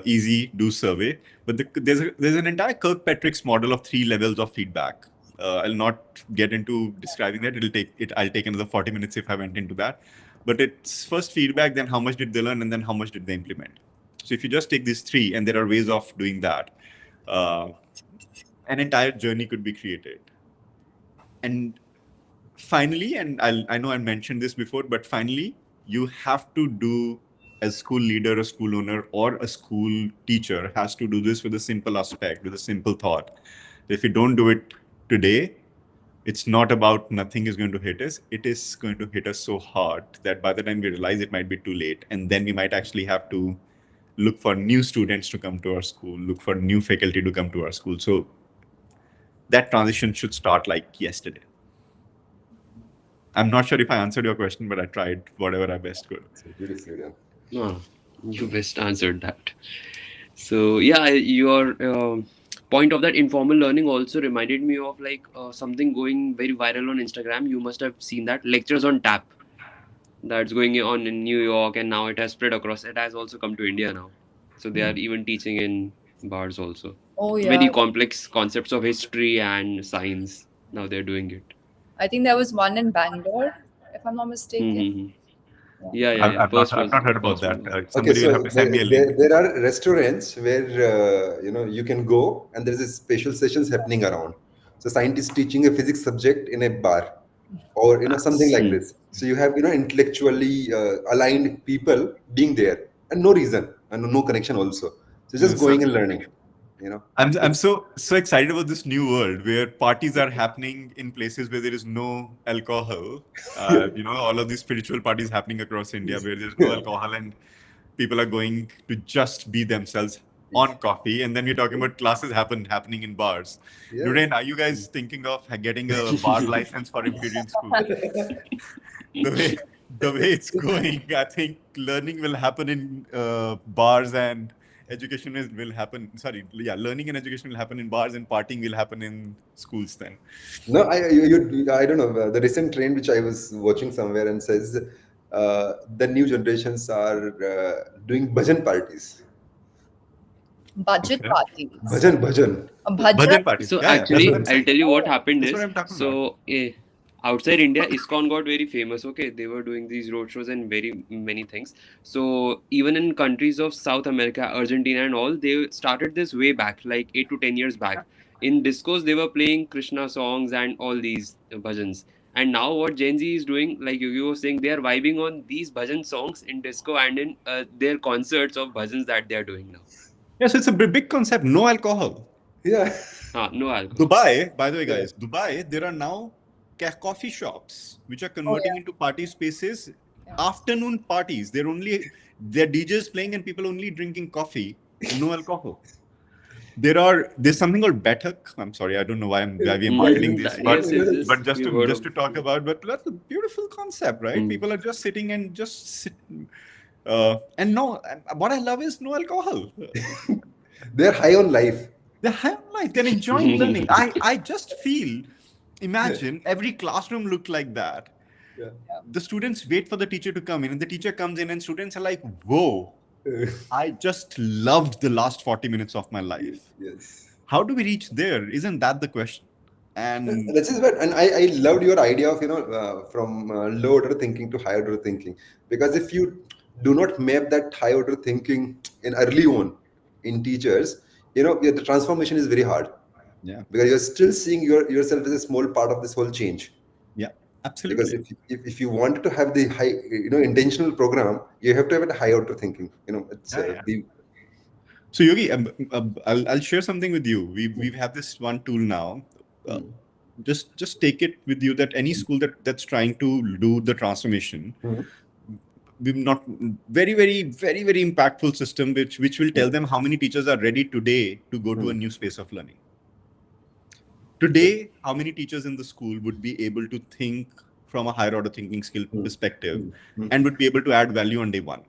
Easy, do survey. But there's an entire Kirkpatrick's model of 3 levels of feedback. I'll not get into describing that. I'll take another 40 minutes if I went into that. But it's first feedback, then how much did they learn, and then how much did they implement. So if you just take these 3, and there are ways of doing that, an entire journey could be created. And finally, and I know I mentioned this before, but finally, you have to do, as school leader, a school owner, or a school teacher has to do this with a simple aspect, with a simple thought. If you don't do it today, it's not about nothing is going to hit us. It is going to hit us so hard that by the time we realize, it might be too late. And then we might actually have to look for new students to come to our school, look for new faculty to come to our school. So that transition should start like yesterday. I'm not sure if I answered your question, but I tried whatever I best could. Beautifully done. No, you best answered that. So yeah, your point of that informal learning also reminded me of like something going very viral on Instagram. You must have seen that, lectures on tap, that's going on in New York, and now it has spread across. It has also come to India now. So they are even teaching in bars also. Oh yeah. Very complex concepts of history and science. Now they're doing it. I think there was one in Bangalore, if I'm not mistaken. Mm-hmm. Yeah. I've not heard about that. Okay, Somebody so will have to send me a link. there are restaurants where you can go and there is a special sessions happening around. So scientists teaching a physics subject in a bar, or something like this. So you have intellectually aligned people being there, and no reason and no connection also. So just going and learning. I'm so excited about this new world where parties are happening in places where there is no alcohol. All of these spiritual parties happening across India where there's no alcohol and people are going to just be themselves on coffee. And then we're talking about classes happening in bars. Yeah. Nurain, are you guys thinking of getting a bar license for Imperial School? The way it's going, I think learning will happen in bars and education will happen. Learning and education will happen in bars, and partying will happen in schools. Then, no, I don't know. The recent trend which I was watching somewhere and says the new generations are doing bhajan parties. Budget parties. Bhajan. Bhajan parties. So Yeah, actually, that's what I'm saying. I'll tell you what happened That's is. what I'm talking So outside India, ISKCON got very famous. Okay, they were doing these roadshows and very many things. So even in countries of South America, Argentina, and all, they started this way back, like 8 to 10 years back. In discos, they were playing Krishna songs and all these bhajans. And now what Gen Z is doing, like you were saying, they are vibing on these bhajan songs in disco and in their concerts of bhajans that they are doing now. Yes, it's a big concept. No alcohol. Yeah. No alcohol. Dubai, by the way, guys, Dubai, there are now coffee shops which are converting into party spaces. Afternoon parties. They're DJs playing and people only drinking coffee, no alcohol. There's something called Betak. I'm sorry, I don't know why we are marketing this, but just to talk about, but that's a beautiful concept, right? People are just sitting and and what I love is no alcohol. They're high on life. They're enjoying learning. I just feel, imagine every classroom looked like that. Yeah. The students wait for the teacher to come in, and the teacher comes in, and students are like, whoa, I just loved the last 40 minutes of my life. Yes. How do we reach there? Isn't that the question? And this is what, and I loved your idea of from low order thinking to high order thinking, because if you do not map that high order thinking in early on in teachers, the transformation is very hard. Yeah, because you're still seeing yourself as a small part of this whole change. Yeah, absolutely. Because if you want to have the high intentional program, you have to have a high order thinking. So Yogi, I'll share something with you. We've had this one tool now. just take it with you that any school that's trying to do the transformation, we've not very impactful system which will tell them how many teachers are ready today to go to a new space of learning. Today, how many teachers in the school would be able to think from a higher order thinking skill perspective and would be able to add value on day one?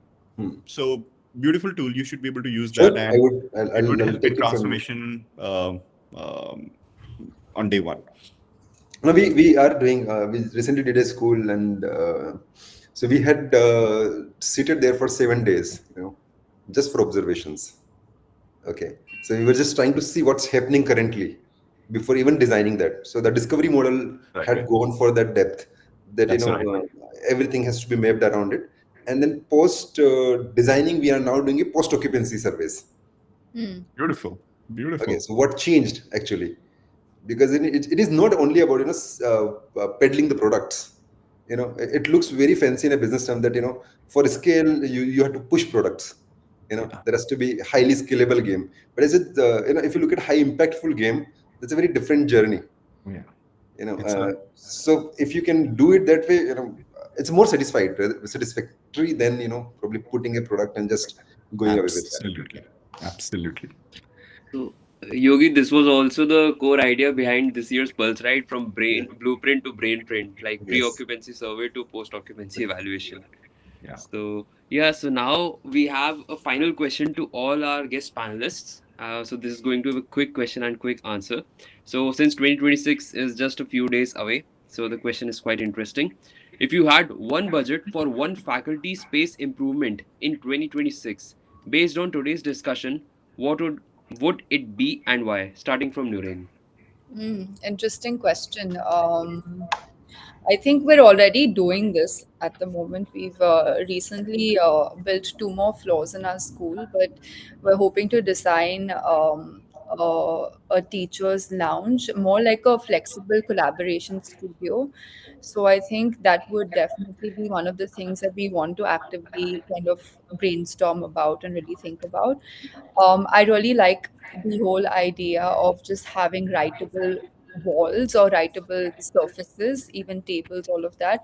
So beautiful tool. You should be able to use Sure, that, I and would. it would I'll help take in it from you. transformation on day one. No, we are doing. We recently did a school, and so we had seated there for 7 days. Just for observations. Okay, so we were just trying to see what's happening currently before even designing that. So the discovery model had gone for that depth that That's right. everything has to be mapped around it, and then post designing, we are now doing a post occupancy surveys. Beautiful. Okay, so what changed actually? Because it is not only about peddling the products. It looks very fancy in a business term that for scale you have to push products. There has to be highly scalable game. But is it if you look at high impactful game, that's a very different journey. Yeah. So if you can do it that way, it's more satisfactory than probably putting a product and just going away with that. Absolutely. So, Yogi, this was also the core idea behind this year's Pulse, right? From brain blueprint to brain print, like Yes. pre-occupancy survey to post-occupancy evaluation. Yeah. So yeah, so now we have a final question to all our guest panelists. So this is going to be a quick question and quick answer. So since 2026 is just a few days away, so the question is quite interesting. If you had one budget for one faculty space improvement in 2026, based on today's discussion, what would it be and why? Starting from Nurain. Interesting question. I think we're already doing this at the moment. We've recently built 2 more floors in our school, but we're hoping to design a teacher's lounge, more like a flexible collaboration studio. So I think that would definitely be one of the things that we want to actively kind of brainstorm about and really think about. I really like the whole idea of just having writable walls or writable surfaces, even tables, all of that.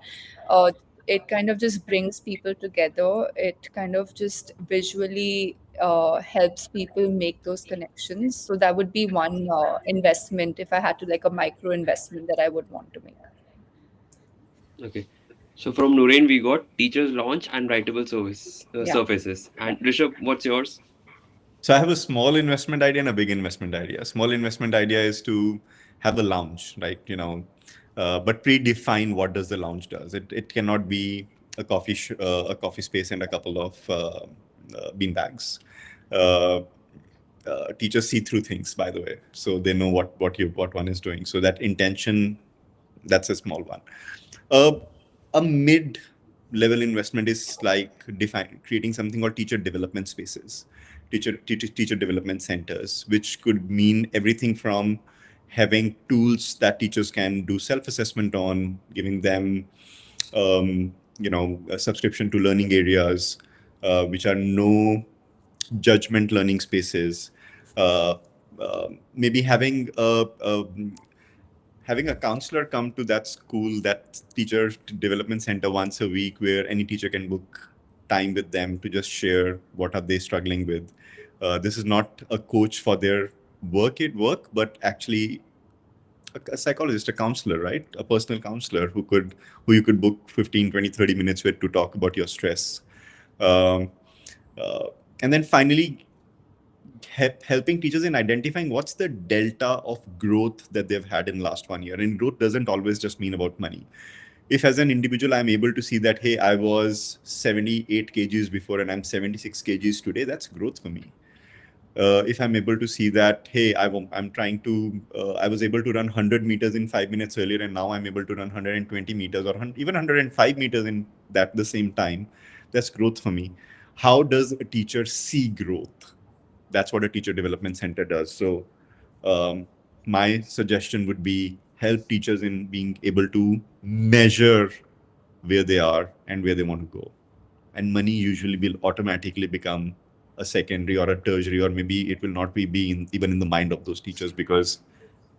It kind of just brings people together. It kind of just visually helps people make those connections. So that would be one investment if I had to, like, a micro investment that I would want to make. Okay. So from Nurain, we got teachers launch and writable Yeah. surfaces. And Rishabh, what's yours? So I have a small investment idea and a big investment idea. Small investment idea is to have a lounge, right? But predefine what does the lounge does. It cannot be a coffee space and a couple of bean bags. Teachers see through things, by the way, so they know what one is doing. So that intention, that's a small one. A mid-level investment is like creating something called teacher development spaces, teacher development centers, which could mean everything from having tools that teachers can do self-assessment on, giving them a subscription to learning areas, which are no judgment learning spaces. Maybe having a counselor come to that school, that teacher development center once a week, where any teacher can book time with them to just share what are they struggling with. This is not a coach for their work, but actually a psychologist, a counselor, right? A personal counselor who you could book 15, 20, 30 minutes with to talk about your stress. Um, and then finally, helping teachers in identifying what's the delta of growth that they've had in last 1 year. And growth doesn't always just mean about money. If as an individual, I'm able to see that, hey, I was 78 kgs before and I'm 76 kgs today, that's growth for me. If I'm able to see that, hey, I was able to run 100 meters in 5 minutes earlier, and now I'm able to run 120 meters or even 105 meters in the same time, that's growth for me. How does a teacher see growth? That's what a teacher development center does. So my suggestion would be help teachers in being able to measure where they are and where they want to go. And money usually will automatically become a secondary or a tertiary, or maybe it will not be even in the mind of those teachers, because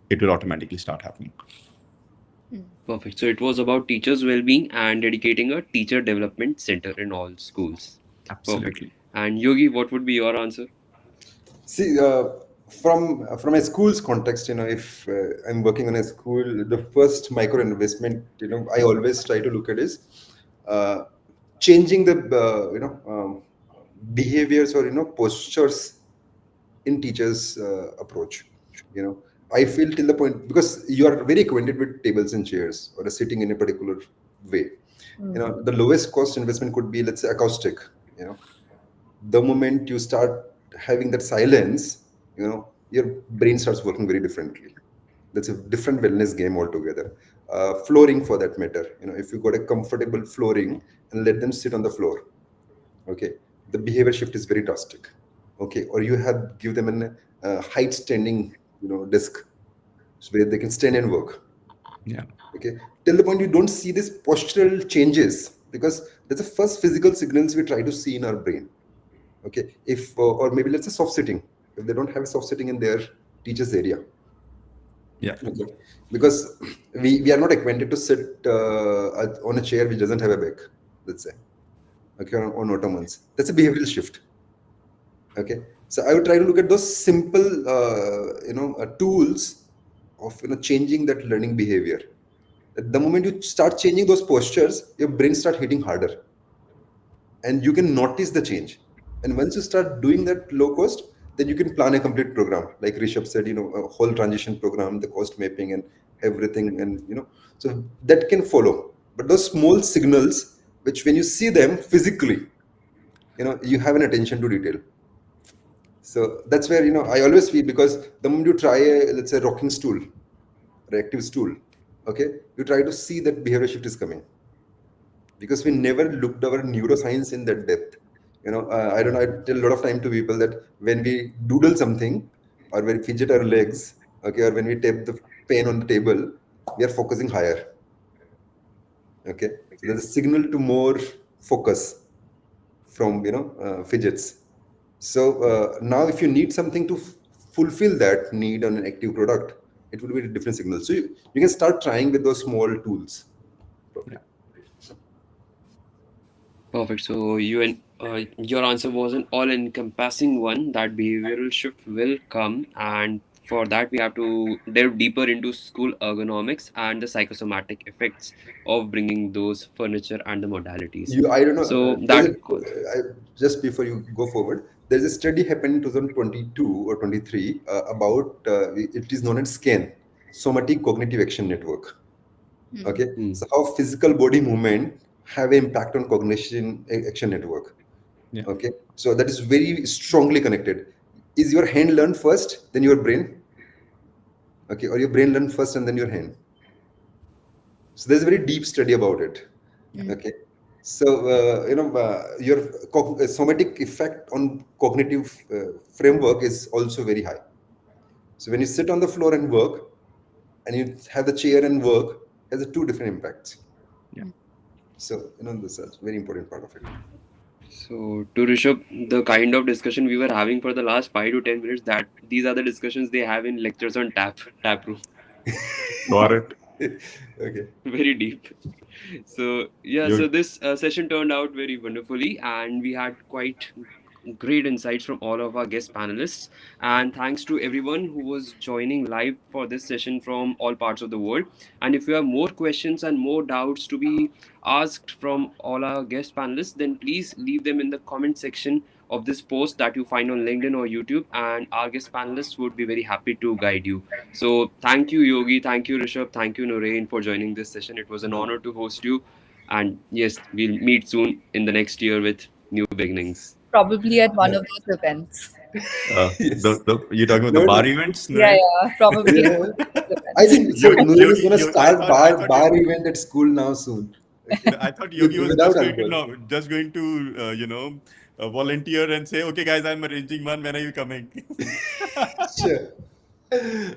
it will automatically start happening. Perfect. So it was about teachers' well-being and dedicating a teacher development center in all schools. Perfect. Absolutely. And Yogi, what would be your answer? See, from a school's context, if I'm working on a school, the first micro investment, I always try to look at is uh, changing the behaviors or postures in teachers' approach. I feel till the point, because you are very acquainted with tables and chairs or sitting in a particular way. The lowest cost investment could be, let's say, acoustic. You know, the moment you start having that silence, your brain starts working very differently. That's a different wellness game altogether. Flooring, for that matter, if you got a comfortable flooring and let them sit on the floor, okay, the behavior shift is very drastic. Okay, or you have give them an height standing, desk, so where they can stand and work. Yeah. Okay, till the point you don't see these postural changes, because that's the first physical signals we try to see in our brain. Okay, if or maybe let's say soft sitting, if they don't have a soft sitting in their teacher's area. Yeah. Okay, because we are not acquainted to sit on a chair which doesn't have a back, let's say. Okay, on ottomans, that's a behavioral shift. Okay, so I would try to look at those simple tools of changing that learning behavior. The moment you start changing those postures, your brain start hitting harder, and you can notice the change. And once you start doing that low cost, then you can plan a complete program, like Rishabh said, a whole transition program, the cost mapping and everything. And so that can follow. But those small signals, which when you see them physically, you have an attention to detail. So that's where I always feel, because the moment you try a, let's say, rocking stool, reactive stool, okay, you try to see that behavior shift is coming, because we never looked our neuroscience in that depth. I don't know, I tell a lot of time to people that when we doodle something, or when we fidget our legs, okay, or when we tap the pen on the table, we are focusing higher. Okay, so there's a signal to more focus from fidgets. So now, if you need something to fulfill that need on an active product, it will be a different signal. So you can start trying with those small tools. Yeah. Probably. Perfect. So your answer was an all-encompassing one that behavioral shift will come, and for that we have to delve deeper into school ergonomics and the psychosomatic effects of bringing those furniture and the modalities. I don't know. So There's that just before you go forward, there's a study happened in 2022 or 23 about it is known as SCAN, Somatic Cognitive Action Network. Okay, Hmm. so how physical body movement have an impact on cognition action network. Yeah. Okay, so that is very strongly connected. Is your hand learn first, then your brain? Okay, or your brain learn first and then your hand? So there's a very deep study about it. Okay, so your somatic effect on cognitive framework is also very high. So when you sit on the floor and work, and you have the chair and work, has a two different impacts. Yeah. So this is a very important part of it. So to Rishabh, the kind of discussion we were having for the last 5 to 10 minutes, that these are the discussions they have in lectures on tap room. Got it. Okay. Very deep. So yeah, so You this session turned out very wonderfully, and we had quite great insights from all of our guest panelists. And thanks to everyone who was joining live for this session from all parts of the world. And if you have more questions and more doubts to be asked from all our guest panelists, then please leave them in the comment section of this post that you find on LinkedIn or YouTube, and our guest panelists would be very happy to guide you. So thank you, Yogi. Thank you, Rishabh. Thank you, Noreen, for joining this session. It was an honor to host you. And yes, we'll meet soon in the next year with new beginnings. Probably at one No. of those events. Yes. the you talking about the No, bar no. events, Yeah, Naren? yeah, probably at Yeah. one of those I events. think so. Nureen is gonna I start thought bar event at school now soon. Okay, I thought Yogi was without just going to alcohol. know, just going to volunteer and say, okay, guys, I'm arranging one. When are you coming? Sure.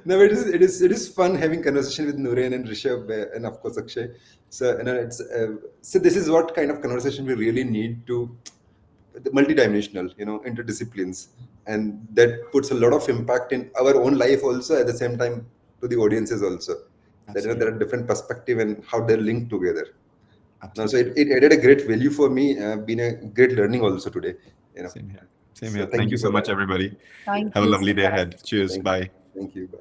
No, it is fun having conversation with Nureen and Rishabh and of course Akshay. So it's so this is what kind of conversation we really need to, the multidimensional, interdisciplines, and that puts a lot of impact in our own life also, at the same time to the audiences also. that there are different perspective and how they're linked together. No, so Absolutely. it added a great value for me, been a great learning also today. Same here. Same So here. thank Thank you you for so much, that. everybody. Thank Have a you lovely so day much. ahead. Cheers. Thank you. Bye. Thank you. Bye.